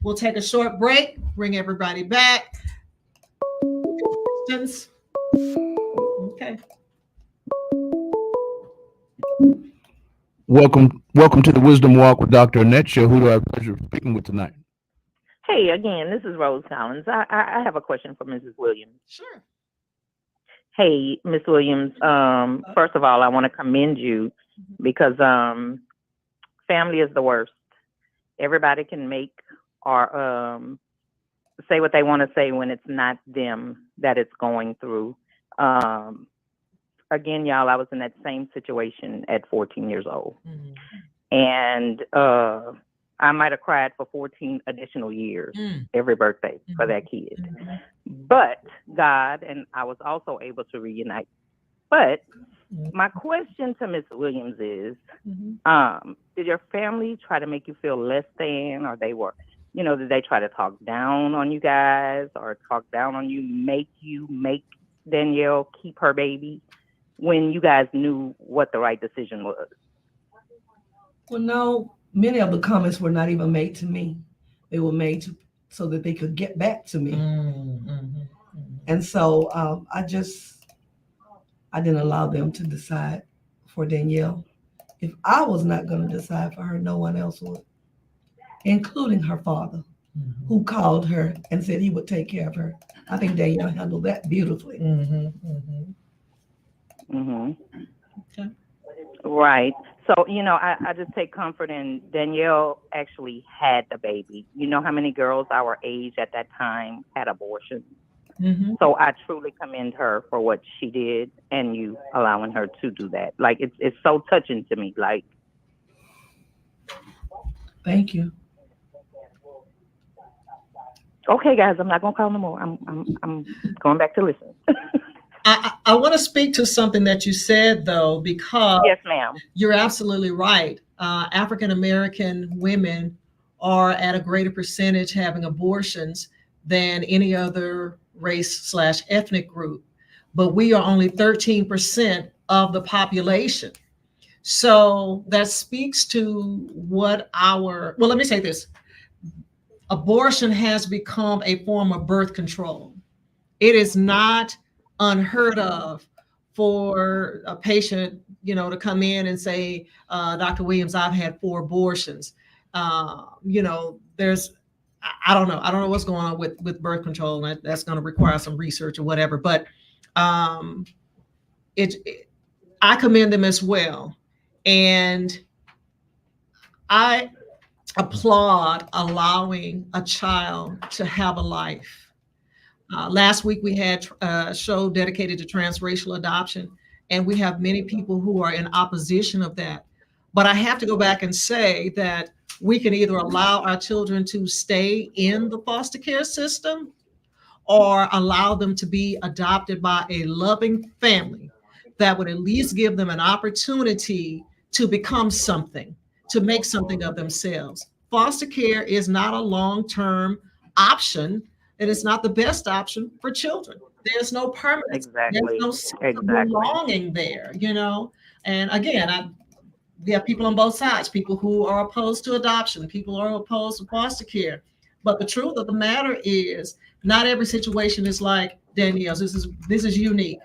we'll take a short break, bring everybody back. Questions? Okay. Welcome to the Wisdom Walk with Dr. Annette Show. Who do I have the pleasure of speaking with tonight? Hey, again, this is Rose Collins. I have a question for Mrs. Williams. Sure. Hey, Miss Williams. First of all, I want to commend you because family is the worst. Everybody can make or say what they want to say when it's not them that it's going through. Again, y'all, I was in that same situation at 14 years old. And I might have cried for 14 additional years every birthday for that kid. But God, and I was also able to reunite. But my question to Miss Williams is, did your family try to make you feel less than, or did they try to talk down on you guys or talk down on you, make Danielle keep her baby when you guys knew what the right decision was? Well, no, many of the comments were not even made to me. They were made so that they could get back to me. And so I didn't allow them to decide for Danielle. If I was not going to decide for her, no one else would, including her father, who called her and said he would take care of her. I think Danielle handled that beautifully. Okay. Right. So, I just take comfort in Danielle actually had the baby. You know how many girls our age at that time had abortions? So I truly commend her for what she did and you allowing her to do that. Like, it's so touching to me. Like, thank you. Okay, guys, I'm not gonna call no more. I'm going back to listen. I want to speak to something that you said, though, because yes, ma'am, you're absolutely right. African American women are at a greater percentage having abortions than any other race/ethnic group, but we are only 13% of the population. So that speaks to what well, let me say this. Abortion has become a form of birth control. It is not unheard of for a patient, to come in and say, Dr. Williams, I've had 4 abortions. There's, I don't know what's going on with birth control. That's going to require some research or whatever, but I commend them as well. And I applaud allowing a child to have a life. Last week we had a show dedicated to transracial adoption, and we have many people who are in opposition of that. But I have to go back and say that we can either allow our children to stay in the foster care system or allow them to be adopted by a loving family that would at least give them an opportunity to become something, to make something of themselves. Foster care is not a long-term option, and it's not the best option for children. There's no permanence. Exactly. There's no sense of belonging there, And again, we have people on both sides, people who are opposed to adoption, people who are opposed to foster care. But the truth of the matter is, not every situation is like Danielle's. This is unique.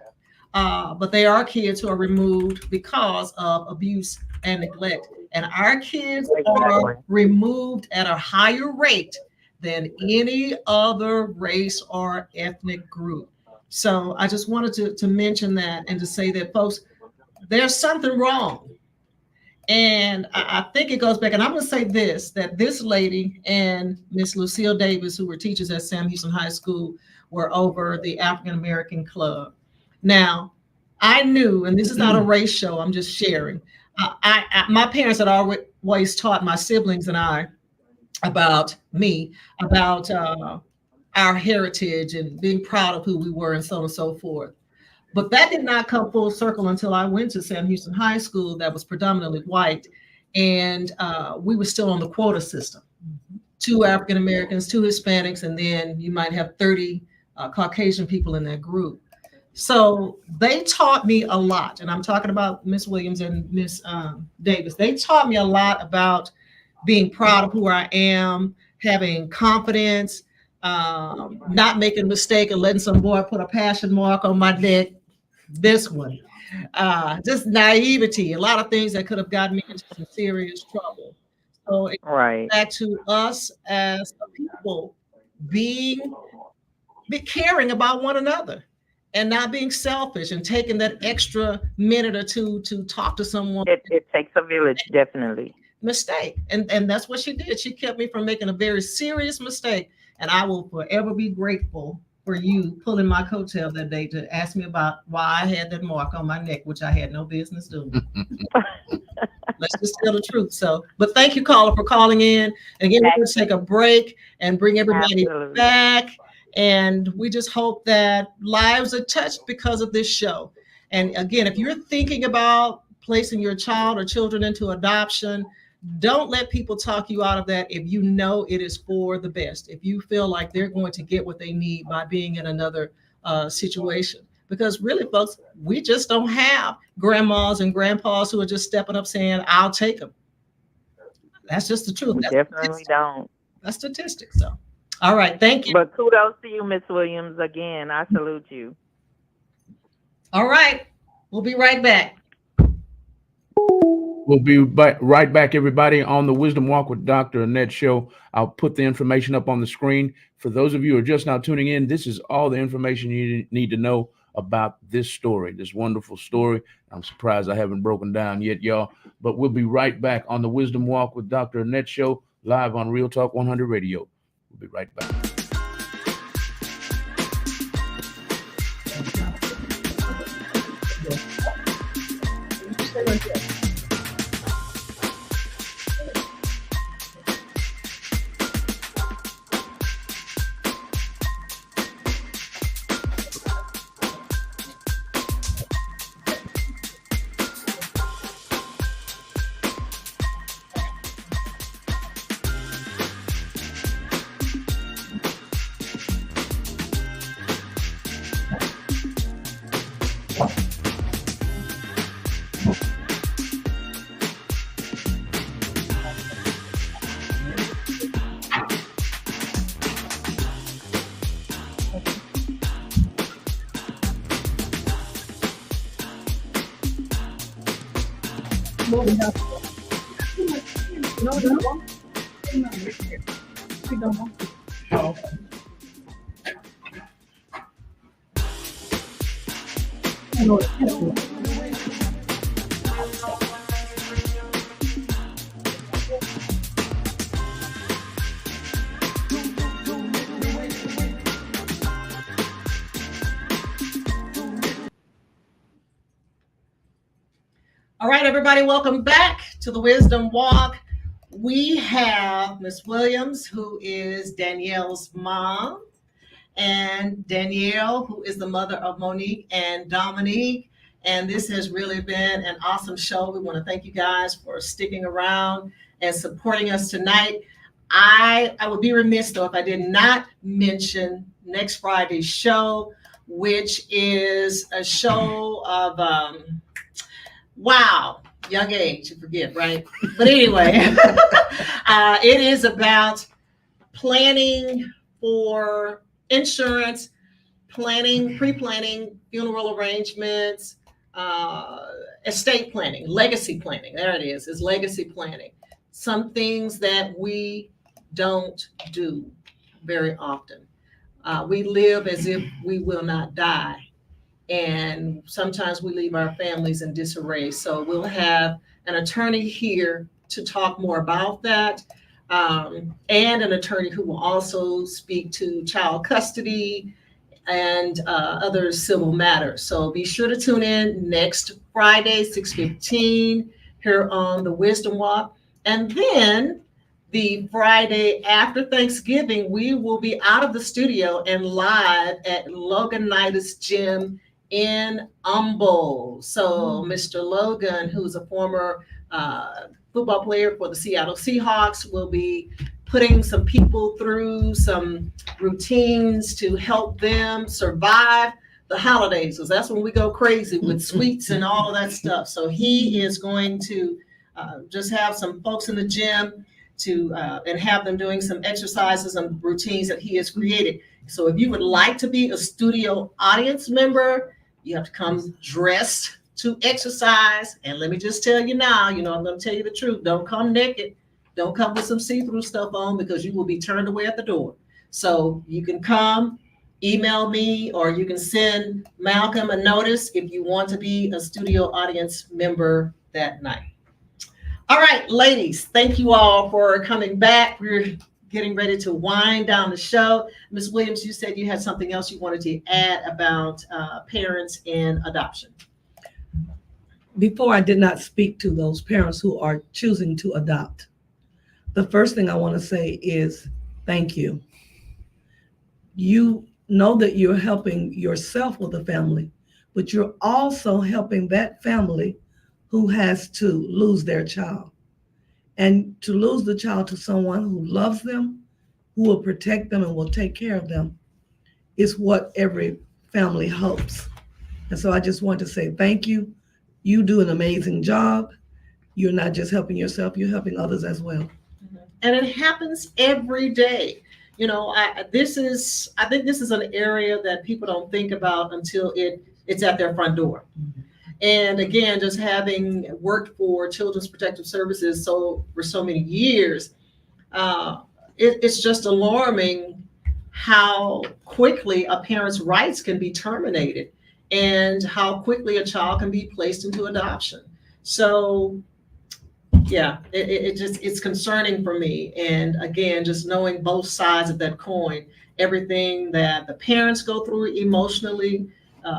But there are kids who are removed because of abuse and neglect. And our kids are removed at a higher rate than any other race or ethnic group. So I just wanted to mention that and to say that, folks, there's something wrong. And I think it goes back, and I'm going to say this, that this lady and Miss Lucille Davis, who were teachers at Sam Houston High School, were over the African American Club. Now, I knew, and this is not a race show, I'm just sharing. My parents had always taught my siblings and I about our heritage and being proud of who we were and so on and so forth. But that did not come full circle until I went to Sam Houston High School that was predominantly white. And we were still on the quota system. 2 African Americans, 2 Hispanics, and then you might have 30 Caucasian people in that group. So they taught me a lot. And I'm talking about Miss Williams and Miss Davis. They taught me a lot about being proud of who I am, having confidence, not making a mistake and letting some boy put a passion mark on my neck. This one, just naivety, a lot of things that could have gotten me into some serious trouble. So it Right. goes back to us as a people be caring about one another and not being selfish and taking that extra minute or two to talk to someone. It takes a village, definitely. Mistake. And that's what she did. She kept me from making a very serious mistake. And I will forever be grateful for you pulling my coattail that day to ask me about why I had that mark on my neck, which I had no business doing. Let's just tell the truth. So, but thank you, caller, for calling in. And again, we're going to take a break and bring everybody Absolutely. back. And we just hope that lives are touched because of this show. And again, if you're thinking about placing your child or children into adoption, don't let people talk you out of that if you know it is for the best. If you feel like they're going to get what they need by being in another situation. Because really, folks, we just don't have grandmas and grandpas who are just stepping up saying, I'll take them. That's just the truth. We That's definitely don't. That's statistics. So, all right. Thank you. But kudos to you, Miss Williams. Again, I salute you. All right. We'll be right back. We'll be right back, everybody, on the Wisdom Walk with Dr. Annette show. I'll put the information up on the screen. For those of you who are just now tuning in, this is all the information you need to know about this story, this wonderful story. I'm surprised I haven't broken down yet, y'all. But we'll be right back on the Wisdom Walk with Dr. Annette show, live on Real Talk 100 Radio. We'll be right back. All right, everybody, welcome back to the Wisdom Walk. We have Miss Williams, who is Danielle's mom, and Danielle, who is the mother of Monique and Dominique. And this has really been an awesome show. We want to thank you guys for sticking around and supporting us tonight. I would be remiss, though, if I did not mention next Friday's show, which is a show of wow, young age, you forget, right? But anyway, it is about planning for insurance, pre-planning funeral arrangements, estate planning, legacy planning. There it is legacy planning. Some things that we don't do very often. We live as if we will not die. And sometimes we leave our families in disarray. So we'll have an attorney here to talk more about that, and an attorney who will also speak to child custody and other civil matters. So be sure to tune in next Friday, 6:15, here on the Wisdom Walk. And then the Friday after Thanksgiving, we will be out of the studio and live at Logonitis Gym in Humble. So Mr. Logan, who's a former football player for the Seattle Seahawks, will be putting some people through some routines to help them survive the holidays, because that's when we go crazy with sweets and all of that stuff. So he is going to just have some folks in the gym to and have them doing some exercises and routines that he has created. So if you would like to be a studio audience member, you have to come dressed to exercise. And let me just tell you now, I'm going to tell you the truth. Don't come naked. Don't come with some see-through stuff on, because you will be turned away at the door. So you can come, email me, or you can send Malcolm a notice if you want to be a studio audience member that night. All right, ladies, thank you all for coming back. We're getting ready to wind down the show. Ms. Williams, you said you had something else you wanted to add about parents and adoption. Before, I did not speak to those parents who are choosing to adopt. The first thing I want to say is thank you. You know that you're helping yourself with a family, but you're also helping that family who has to lose their child. And to lose the child to someone who loves them, who will protect them and will take care of them, is what every family hopes. And so I just want to say thank you. You do an amazing job. You're not just helping yourself, you're helping others as well. And it happens every day. I think this is an area that people don't think about until it's at their front door. And again, just having worked for Children's Protective Services for so many years, it's just alarming how quickly a parent's rights can be terminated and how quickly a child can be placed into adoption. So yeah, it's concerning for me. And again, just knowing both sides of that coin, everything that the parents go through emotionally,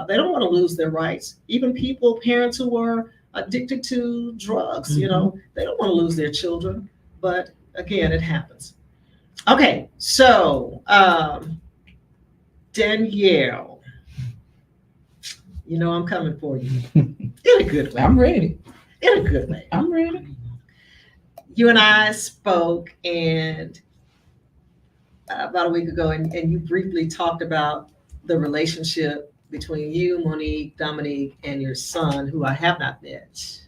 they don't want to lose their rights. Even parents who are addicted to drugs, they don't want to lose their children. But again, it happens. Okay, so Danielle, I'm coming for you in a good way. I'm ready. In a good way. I'm ready. You and I spoke about a week ago, and you briefly talked about the relationship between you, Monique, Dominique, and your son, who I have not met.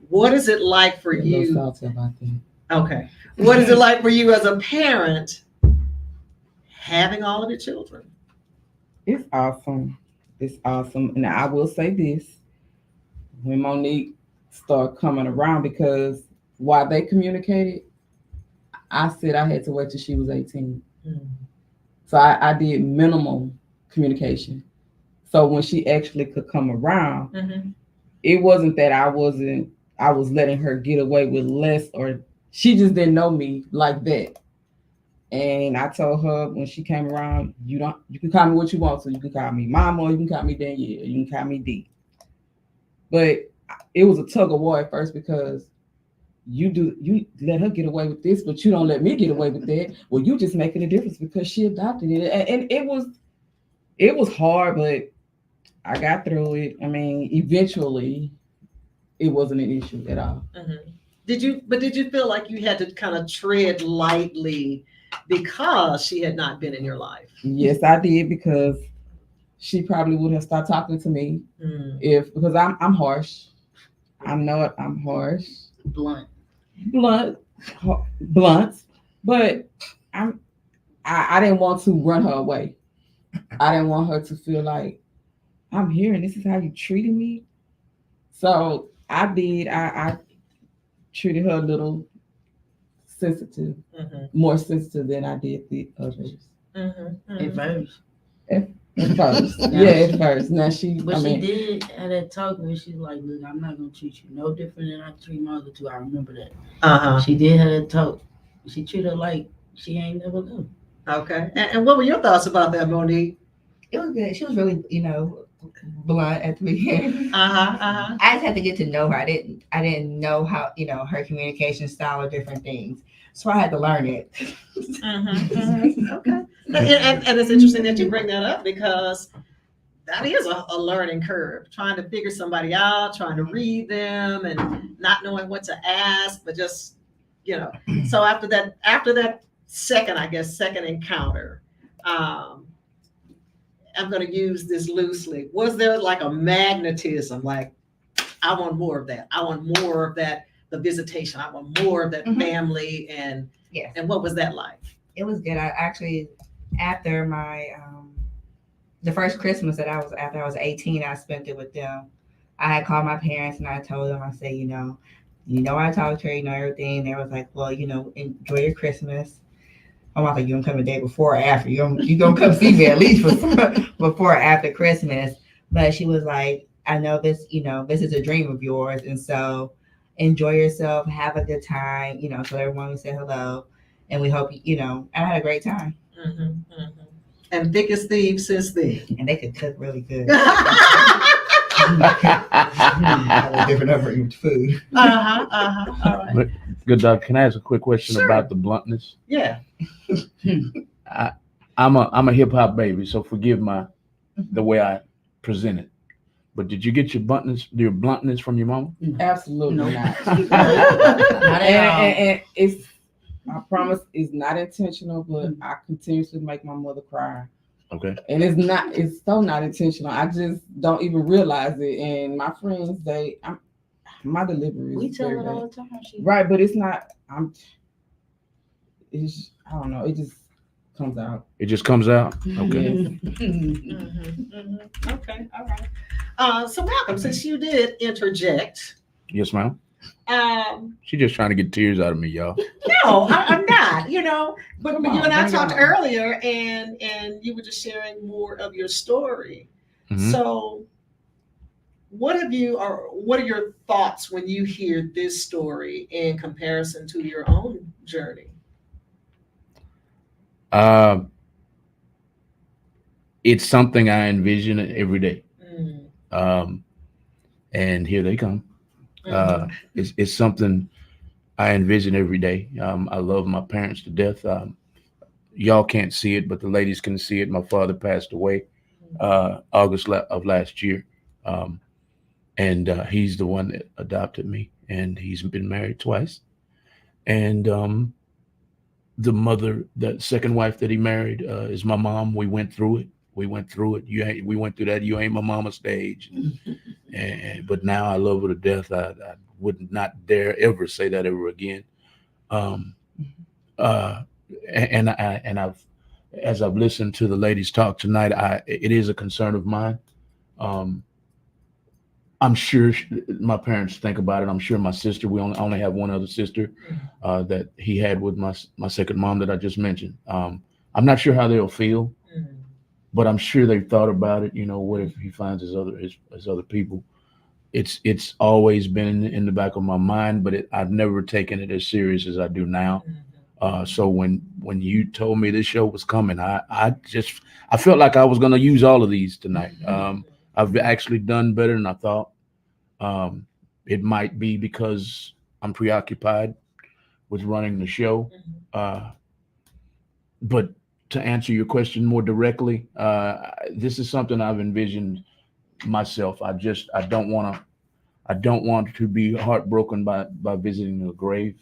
What is it like for you? Salty about that. Okay. What is it like for you as a parent having all of your children? It's awesome. It's awesome. And I will say this, when Monique started coming around, because while they communicated, I said I had to wait till she was 18. So I did minimal communication. So when she actually could come around, it wasn't that I was letting her get away with less, or she just didn't know me like that. And I told her when she came around, you can call me what you want. So you can call me Mama, or you can call me Danielle, you can call me D. But it was a tug of war at first, because you let her get away with this, but you don't let me get away with that. Well, you just making a difference because she adopted it. And it was hard, but I got through it. I mean, eventually it wasn't an issue at all. Did you feel like you had to kind of tread lightly because she had not been in your life? Yes, I did, because she probably would have stopped talking to me because I'm harsh. I know it. I'm harsh. Blunt, but I didn't want to run her away. I didn't want her to feel like I'm here and this is how you treated me. So I did. I treated her a little sensitive, more sensitive than I did the others. At first. At first. At first. Now she did have that talk when she's like, look, I'm not gonna treat you no different than I treat my other two. I remember that. She did have that talk. She treated her like she ain't never go. Okay. And what were your thoughts about that, Monique? It was good. She was really, blunt at the beginning. I just had to get to know her. I didn't know how, her communication style or different things. So I had to learn it. Okay. And it's interesting that you bring that up, because that is a learning curve, trying to figure somebody out, trying to read them and not knowing what to ask, but just, so after that second encounter, I'm going to use this loosely. Was there like a magnetism? Like, I want more of that. I want more of that, the visitation. I want more of that family. And Yes. And what was that like? It was good. I actually, after my, the first Christmas after I was 18, I spent it with them. I had called my parents and I told them, I said, I talked to her, everything. They was like, well, enjoy your Christmas. I'm like, you gonna come the day before or after? You gonna come see me at least before or after Christmas. But she was like, I know this, this is a dream of yours. And so enjoy yourself, have a good time, so everyone would say hello. And we hope, and I had a great time. Mm-hmm, mm-hmm. And thick as thieves since then. And they could cook really good. Have a different upbringing with food. All right. But, good dog. Can I ask a quick question Sure. about the bluntness? Yeah. I'm a hip hop baby, so forgive the way I present it. But did you get your bluntness from your mama? Absolutely No. not. Not at all. And it's, I promise, it's not intentional, but I continuously make my mother cry. Okay. And it's so not intentional. I just don't even realize it. And my friends, my delivery is We tell very it bad. all the time. Right, but it's not, I don't know, it just comes out. It just comes out. Okay. Okay. All right. So Malcolm, since you did interject, Yes, ma'am. um, She's just trying to get tears out of me, y'all. no, I'm not. But Come you on, and I bring it talked on. earlier, and you were just sharing more of your story. Mhm. So, what are your thoughts when you hear this story in comparison to your own journey? It's something I envision every day. Mm. And here they come. Mhm. It's something I envision every day. I love my parents to death. Y'all can't see it, but the ladies can see it. My father passed away August of last year, and he's the one that adopted me, and he's been married twice. And the second wife that he married is my mom. We went through it. We went through it. We went through that. You ain't my mama stage. But now I love her to death. I would not dare ever say that ever again. Um, uh, and as I've listened to the ladies talk tonight, it is a concern of mine. Um, I'm sure my parents think about it. I'm sure my sister. We only have one other sister that he had with my second mom that I just mentioned. I'm not sure how they'll feel, but I'm sure they've thought about it. What if he finds his other people? It's always been in the back of my mind, but I've never taken it as serious as I do now. So when you told me this show was coming, I felt like I was going to use all of these tonight. I've actually done better than I thought. It might be because I'm preoccupied with running the show. But to answer your question more directly, this is something I've envisioned myself. I don't want to be heartbroken by visiting a grave.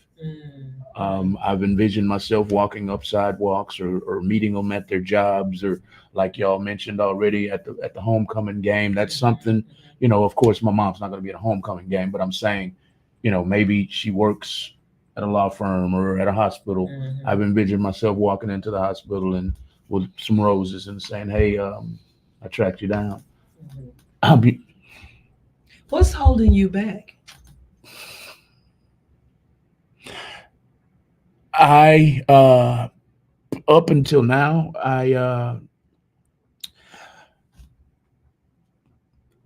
I've envisioned myself walking up sidewalks or meeting them at their jobs, or like y'all mentioned already at the homecoming game. That's something, of course my mom's not going to be at a homecoming game, but I'm saying, maybe she works at a law firm or at a hospital. I've envisioned myself walking into the hospital and with some roses and saying, hey, I tracked you down. I'll be, What's holding you back? Up until now,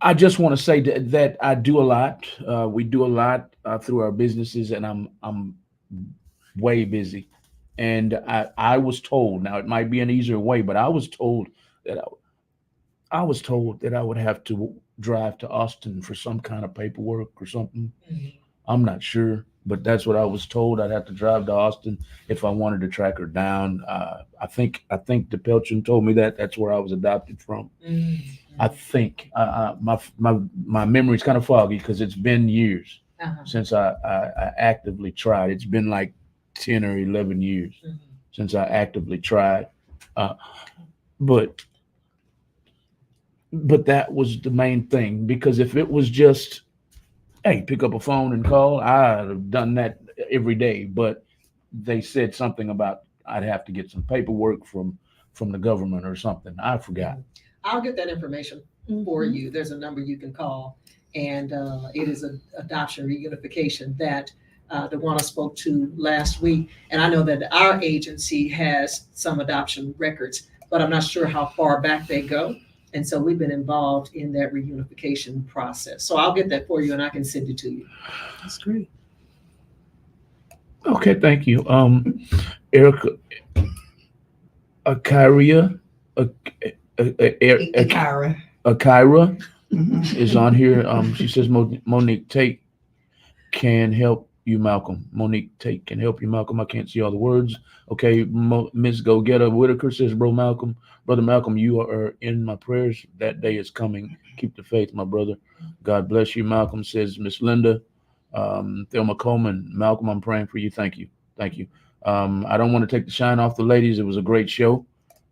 I just want to say that I do a lot. We do a lot through our businesses, and I'm way busy. And I was told, now it might be an easier way, but I was told that I would have to drive to Austin for some kind of paperwork or something. I'm not sure, but that's what I was told. I'd have to drive to Austin if I wanted to track her down. I think DePelchin told me that. That's where I was adopted from. I think my memory's kind of foggy because it's been years Uh-huh. since I actively tried. It's been like 10 or 11 years Mhm. since I actively tried. Uh, but that was the main thing because if it was just, hey, pick up a phone and call, I'd have done that every day. But they said something about I'd have to get some paperwork from the government or something. I forgot. I'll get that information for you. There's a number you can call, and it is an adoption reunification that the one I spoke to last week. And I know that our agency has some adoption records, but I'm not sure how far back they go. And so we've been involved in that reunification process. So I'll get that for you and I can send it to you. That's great. Okay, thank you. Erica, Akaria, Ikara. Akira Mhm. is on here. She says Monique Tate can help you, Malcolm. Monique Tate can help you, Malcolm. I can't see all the words. Okay, Miss Go Getter Whitaker says, Brother Malcolm, you are in my prayers. That day is coming. Keep the faith, my brother. God bless you, Malcolm. Says Miss Linda. Thelma Coleman, Malcolm, I'm praying for you. Thank you, thank you. I don't want to take the shine off the ladies. It was a great show.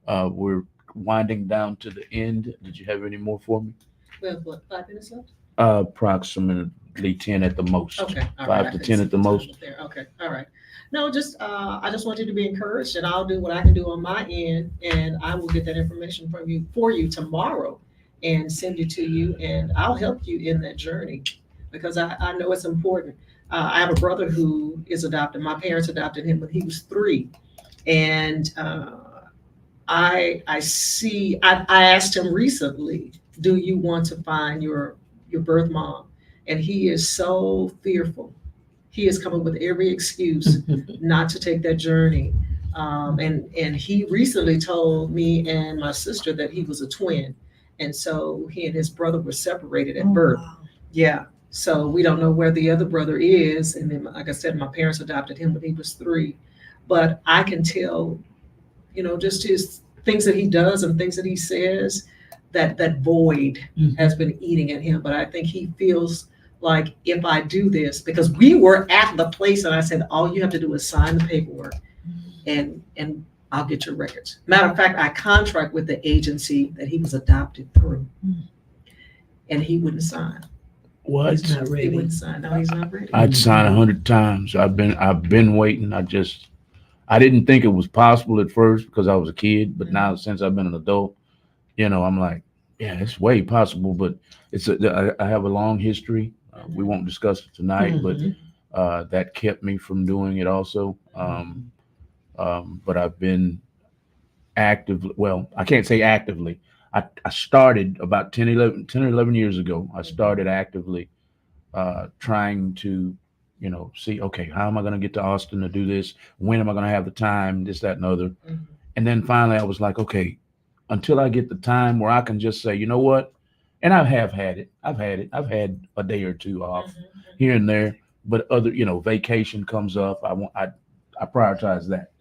We're winding down to the end. Did you have any more for me? We have what, 5 minutes left? Approximately 10 at the most. Okay, all right. 5 I to couldn't 10 see at the the time most. up there. Okay, all right. No, just I just want you to be encouraged, and I'll do what I can do on my end, and I will get that information from you for you tomorrow, and send it to you, and I'll help you in that journey, because I know it's important. I have a brother who is adopted. My parents adopted him when he was 3, and I asked him recently, do you want to find your birth mom? And he is so fearful. He is coming with every excuse not to take that journey. And he recently told me and my sister that he was a twin. And so he and his brother were separated at birth. Wow. Yeah. So we don't know where the other brother is. And then, like I said, my parents adopted him when he was 3. But I can tell, just his things that he does and things that he says, that void has been eating at him. But I think he feels like, if I do this, because we were at the place and I said, all you have to do is sign the paperwork and I'll get your records. Matter of fact, I contract with the agency that he was adopted through, and he wouldn't sign. What? He's not He ready. wouldn't sign. No, he's not ready. I'd sign 100 times. I've been waiting. I didn't think it was possible at first because I was a kid, but now since I've been an adult, I'm like, yeah, it's way possible. But I have a long history. We won't discuss it tonight, but that kept me from doing it also. But I've been actively, well, I can't say actively. I started about 10 or 11 years ago. I started actively trying to, see, okay, how am I going to get to Austin to do this? When am I going to have the time? This, that, and other. And then finally, I was like, okay, until I get the time where I can just say, you know what? And I have had it. I've had it. I've had a day or two off here and there, but other, vacation comes up. I prioritize that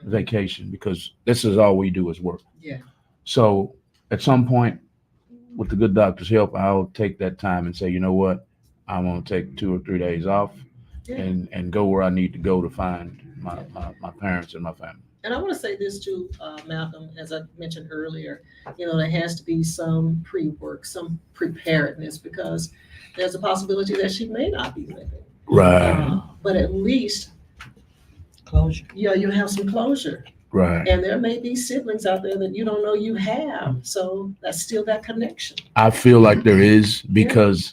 vacation because this is all we do is work. Yeah. So at some point, with the good doctor's help, I'll take that time and say, you know what? I'm going to take 2 or 3 days off and go where I need to go to find my parents and my family. And I want to say this too, Malcolm, as I mentioned earlier, there has to be some pre-work, some preparedness, because there's a possibility that she may not be living. Right. But at least, Closure. you have some closure. Right. And there may be siblings out there that you don't know you have. So that's still that connection. I feel like there is because,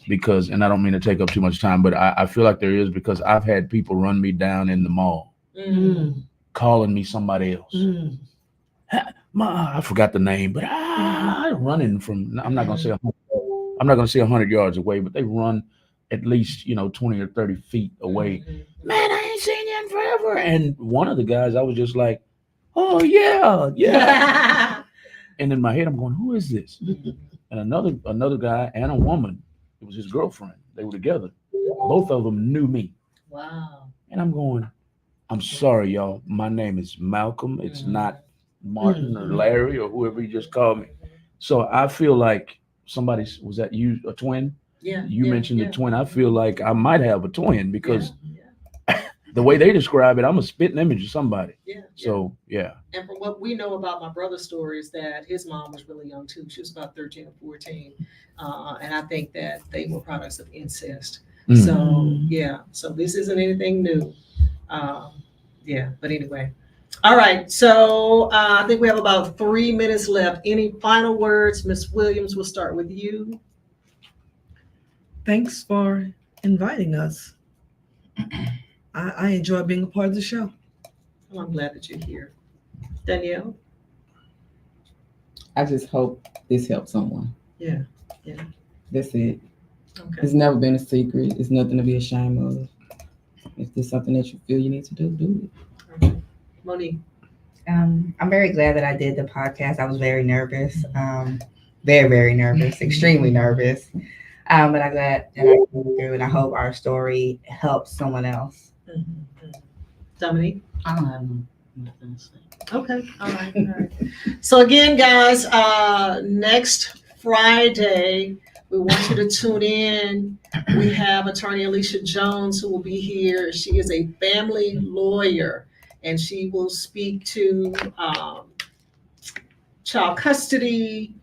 and I don't mean to take up too much time, but I feel like there is because I've had people run me down in the mall, calling me somebody else. I forgot the name, but running from, I'm not going to say 100 yards away, but they run at least, 20 or 30 feet away. Man, I ain't seen you in forever. And one of the guys, I was just like, oh yeah. And in my head, I'm going, who is this? And another guy and a woman, it was his girlfriend. They were together. Both of them knew me. Wow. And I'm going, I'm sorry, y'all. My name is Malcolm. It's not Martin or Larry or whoever you just called me. So I feel like was that you, a twin? Yeah. You yeah, mentioned yeah. the twin. I feel like I might have a twin because Yeah. the way they describe it, I'm a spitting image of somebody. Yeah. So yeah. And from what we know about my brother's story is that his mom was really young too. She was about 13 or 14. And I think that they were products of incest. Mm. So yeah, so this isn't anything new. Yeah, but anyway. All right, so I think we have about 3 minutes left. Any final words? Ms. Williams, we'll start with you. Thanks for inviting us. I enjoy being a part of the show. Well, I'm glad that you're here. Danielle? I just hope this helps someone. Yeah. That's it. Okay. It's never been a secret. It's nothing to be ashamed of. If there's something that you feel you need to do, do it. Okay. Monique? I'm very glad that I did the podcast. I was very nervous, very, very nervous, extremely nervous. But I'm glad that I came through, and I hope our story helps someone else. Mm-hmm. Dominique? I don't have nothing to say. Okay, all right. So again, guys, next Friday, we want you to tune in. We have attorney Alicia Jones who will be here. She is a family lawyer, and she will speak to child custody.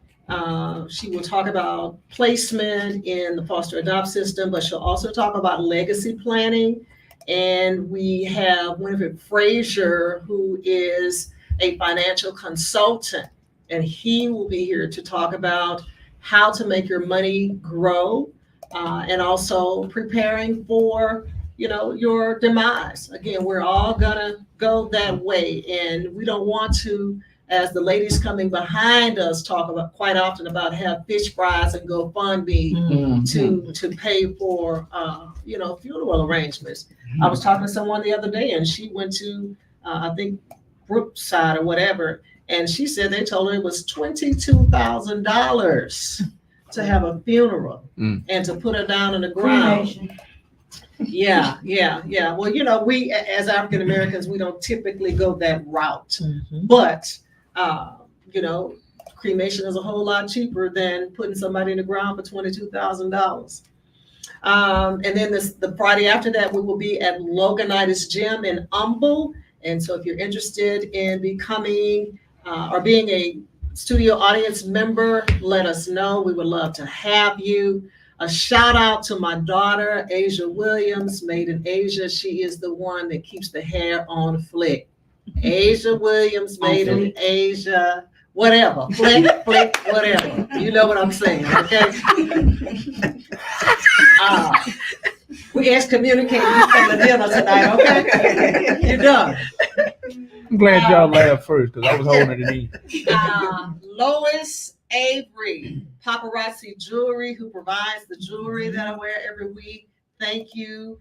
She will talk about placement in the foster adopt system, but she'll also talk about legacy planning. And we have Winifred Frazier, who is a financial consultant, and he will be here to talk about how to make your money grow, and also preparing for, your demise. Again, we're all gonna go that way, and we don't want to, as the ladies coming behind us talk about quite often about have fish fries and GoFundMe to pay for funeral arrangements. I was talking to someone the other day, and she went to I think Brookside or whatever, and she said they told her it was $22,000 to have a funeral and to put her down in the ground. Yeah. Well, we as African Americans, we don't typically go that route, but cremation is a whole lot cheaper than putting somebody in the ground for $22,000. And then the Friday after that, we will be at Logonitis Gym in Humble. And so if you're interested in becoming or being a studio audience member, let us know. We would love to have you. A shout out to my daughter, Asia Williams, made in Asia. She is the one that keeps the hair on flick. Asia Williams, made in Asia. Whatever, flick, whatever. You know what I'm saying, okay? We excommunicated you from the dinner tonight, okay? You're done. I'm glad y'all laughed first because I was holding it in. Lois Avery, Paparazzi Jewelry, who provides the jewelry that I wear every week. Thank you.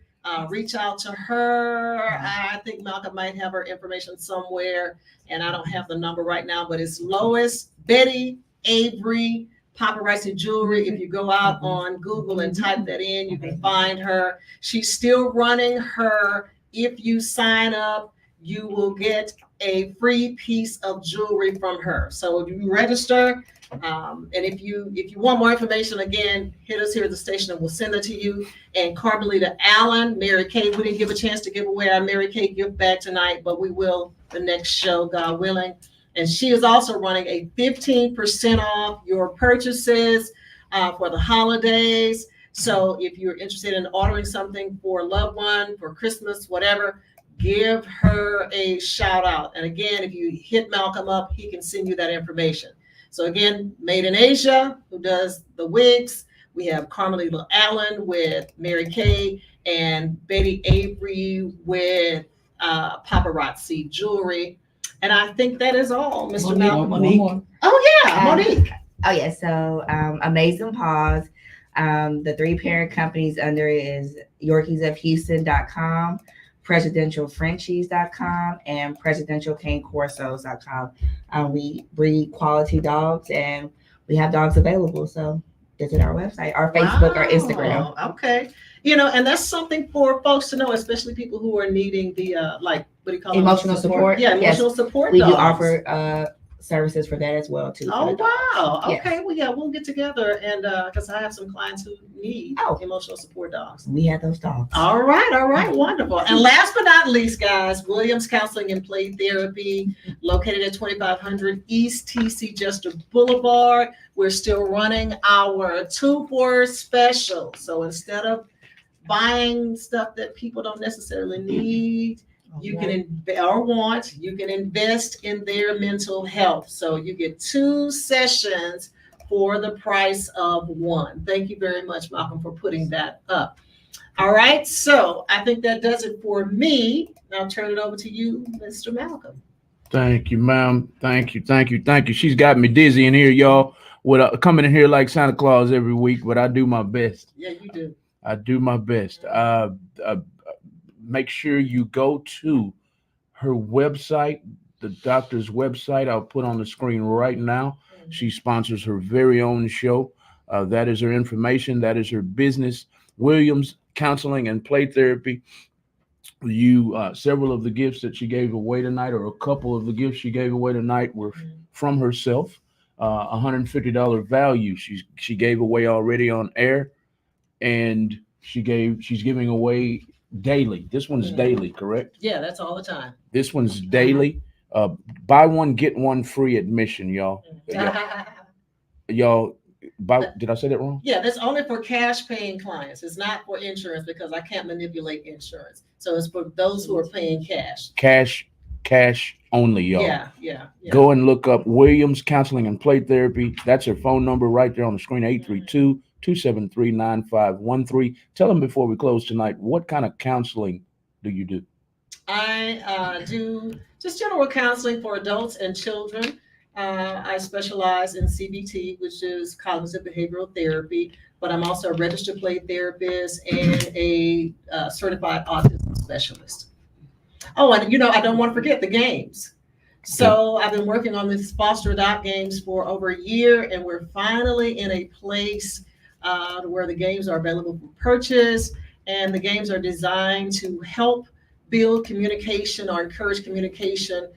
Reach out to her. I think Malcolm might have her information somewhere, and I don't have the number right now, but it's Lois Betty Avery, Paparazzi Jewelry. If you go out on Google and type that in, you can find her. She's still running her If You Sign Up, You Will Get a Free Piece of Jewelry from her. So if you register, and if you want more information, again, hit us here at the station and we'll send it to you. And Carmelita Allen, Mary Kay, we didn't give a chance to give away our Mary Kay gift bag tonight, but we will the next show, God willing. And she is also running a 15% off your purchases for the holidays. So if you're interested in ordering something for a loved one, for Christmas, whatever, give her a shout out. And again, if you hit Malcolm up, he can send you that information. So again, Made in Asia, who does the wigs. We have Carmelita Allen with Mary Kay and Betty Avery with Paparazzi Jewelry. And I think that is all, Mr. Malcolm. Monique. Oh yeah, Monique. Oh yeah, so Amazing Paws. The 3 parent companies under it is YorkiesofHouston.com, PresidentialFrenchies.com, and PresidentialCaneCorsos.com. We breed quality dogs, and we have dogs available. So visit our website, our Facebook, our Instagram. Okay. And that's something for folks to know, especially people who are needing the what do you call it? Emotional support. Yeah, emotional support. We dogs. do offer services for that as well too. Oh, wow. Yes. Okay. Well, yeah, we'll get together and because I have some clients who need emotional support dogs. We have those dogs. All right. Wonderful. And last but not least, guys, Williams Counseling and Play Therapy, located at 2500 East TC Jester Boulevard. We're still running our 2-for special. So instead of buying stuff that people don't necessarily need, you can invest in their mental health. So you get 2 sessions for the price of 1. Thank you very much, Malcolm, for putting that up. All right, so I think that does it for me. Now I'll turn it over to you, Mr. Malcolm. Thank you, ma'am. Thank you. She's got me dizzy in here, y'all. With coming in here like Santa Claus every week, but I do my best. Yeah, you do. I do my best. Make sure you go to her website, the doctor's website. I'll put on the screen right now. She sponsors her very own show. That is her information. That is her business. Williams Counseling and Play Therapy. Several of the gifts that she gave away tonight, or a couple of the gifts she gave away tonight, were from herself. $150 value she gave away already on air, and she's giving away daily. This one's daily, correct? Yeah, that's all the time. This one's daily. Buy one, get one free admission, y'all. Y'all, did I say that wrong? Yeah, that's only for cash paying clients. It's not for insurance because I can't manipulate insurance. So it's for those who are paying cash. Cash only, y'all. Yeah. Go and look up Williams Counseling and Play Therapy. That's her phone number right there on the screen, 832-273-9513. Tell them before we close tonight, what kind of counseling do you do? I do just general counseling for adults and children. I specialize in CBT, which is cognitive behavioral therapy, but I'm also a registered play therapist and a certified autism specialist. Oh, and I don't want to forget the games. So I've been working on these foster adopt games for over a year, and we're finally in a place where the games are available for purchase, and the games are designed to help build communication or encourage communication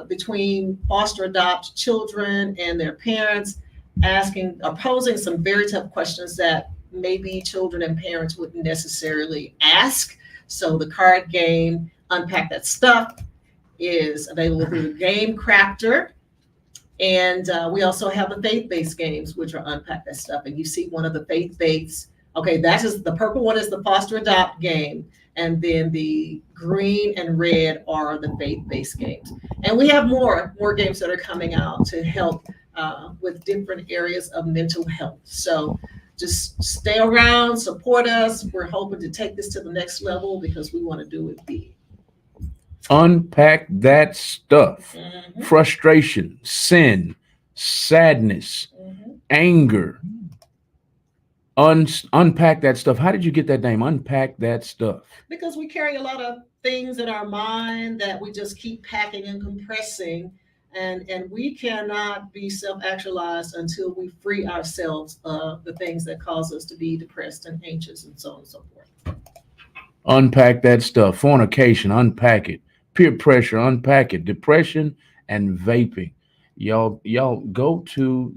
between foster adopt children and their parents, posing some very tough questions that maybe children and parents wouldn't necessarily ask. So the card game, Unpack That Stuff, is available through the Game Crafter. And we also have the faith-based games, which are Unpack That Stuff. And you see one of the faith-based, that is the purple one is the foster adopt game. And then the green and red are the faith-based games. And we have more games that are coming out to help with different areas of mental health. So just stay around, support us. We're hoping to take this to the next level because we want to do it big. Unpack that stuff. Frustration, sin, sadness, anger. Unpack that stuff. How did you get that name? Unpack that stuff. Because we carry a lot of things in our mind that we just keep packing and compressing, and we cannot be self-actualized until we free ourselves of the things that cause us to be depressed and anxious and so on and so forth. Unpack that stuff. Fornication, unpack it. Peer pressure, unpack it. Depression and vaping. Y'all go to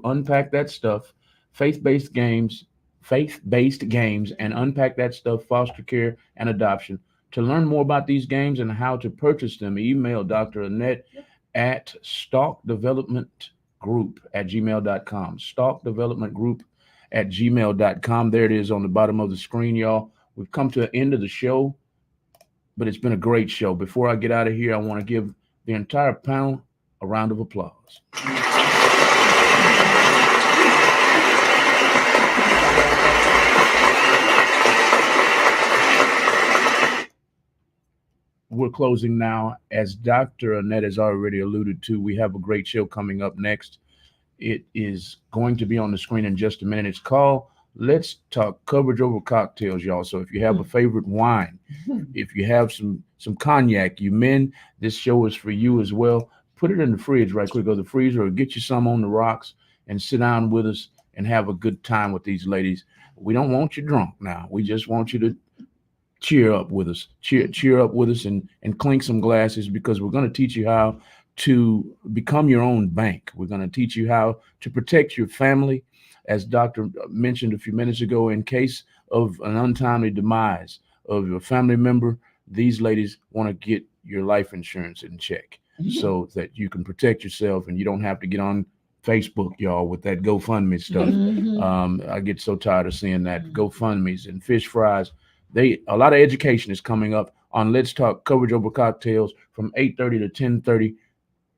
Unpack That Stuff, faith-based games, and Unpack That Stuff, foster care and adoption. To learn more about these games and how to purchase them, email Dr. Annette at stalkdevelopmentgroup@gmail.com. Stalkdevelopmentgroup@gmail.com. There it is on the bottom of the screen, y'all. We've come to the end of the show, but it's been a great show. Before I get out of here, I want to give the entire panel a round of applause. We're closing now. As Dr. Annette has already alluded to, we have a great show coming up next. It is going to be on the screen in just a minute. It's called Let's Talk Coverage Over Cocktails, y'all. So if you have a favorite wine, if you have some cognac, you men, this show is for you as well. Put it in the fridge right quick, or the freezer, or get you some on the rocks and sit down with us and have a good time with these ladies. We don't want you drunk now. We just want you to cheer up with us. Cheer up with us and clink some glasses, because we're going to teach you how to become your own bank. We're going to teach you how to protect your family, as Doctor mentioned a few minutes ago. In case of an untimely demise of your family member, these ladies want to get your life insurance in check so that you can protect yourself and you don't have to get on Facebook, y'all, with that GoFundMe stuff. I get so tired of seeing that GoFundMes and fish fries. A lot of education is coming up on Let's Talk Coverage Over Cocktails from 8:30 to 10:30.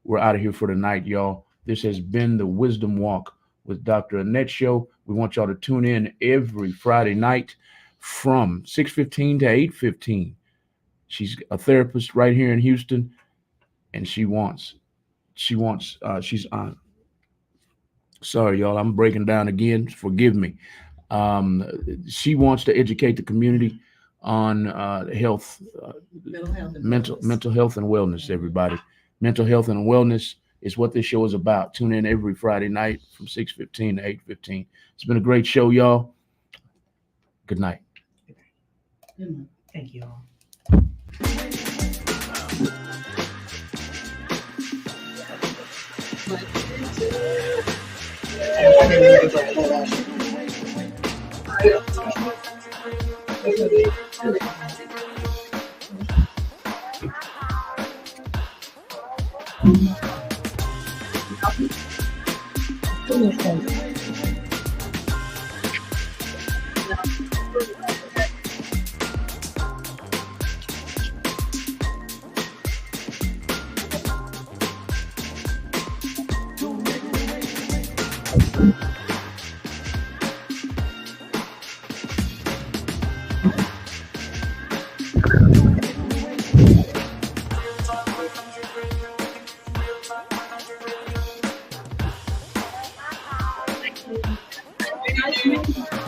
We're out of here for the night, y'all. This has been the Wisdom Walk with Dr. Annette Show. We want y'all to tune in every Friday night from 6:15 to 8:15. She's a therapist right here in Houston, and she's on. Sorry, y'all, I'm breaking down again. Forgive me. She wants to educate the community on health, mental health and wellness, everybody. Mental health and wellness is what this show is about. Tune in every Friday night from 6:15 to 8:15. It's been a great show, y'all. Good night. Good night. Thank you all. Thank you.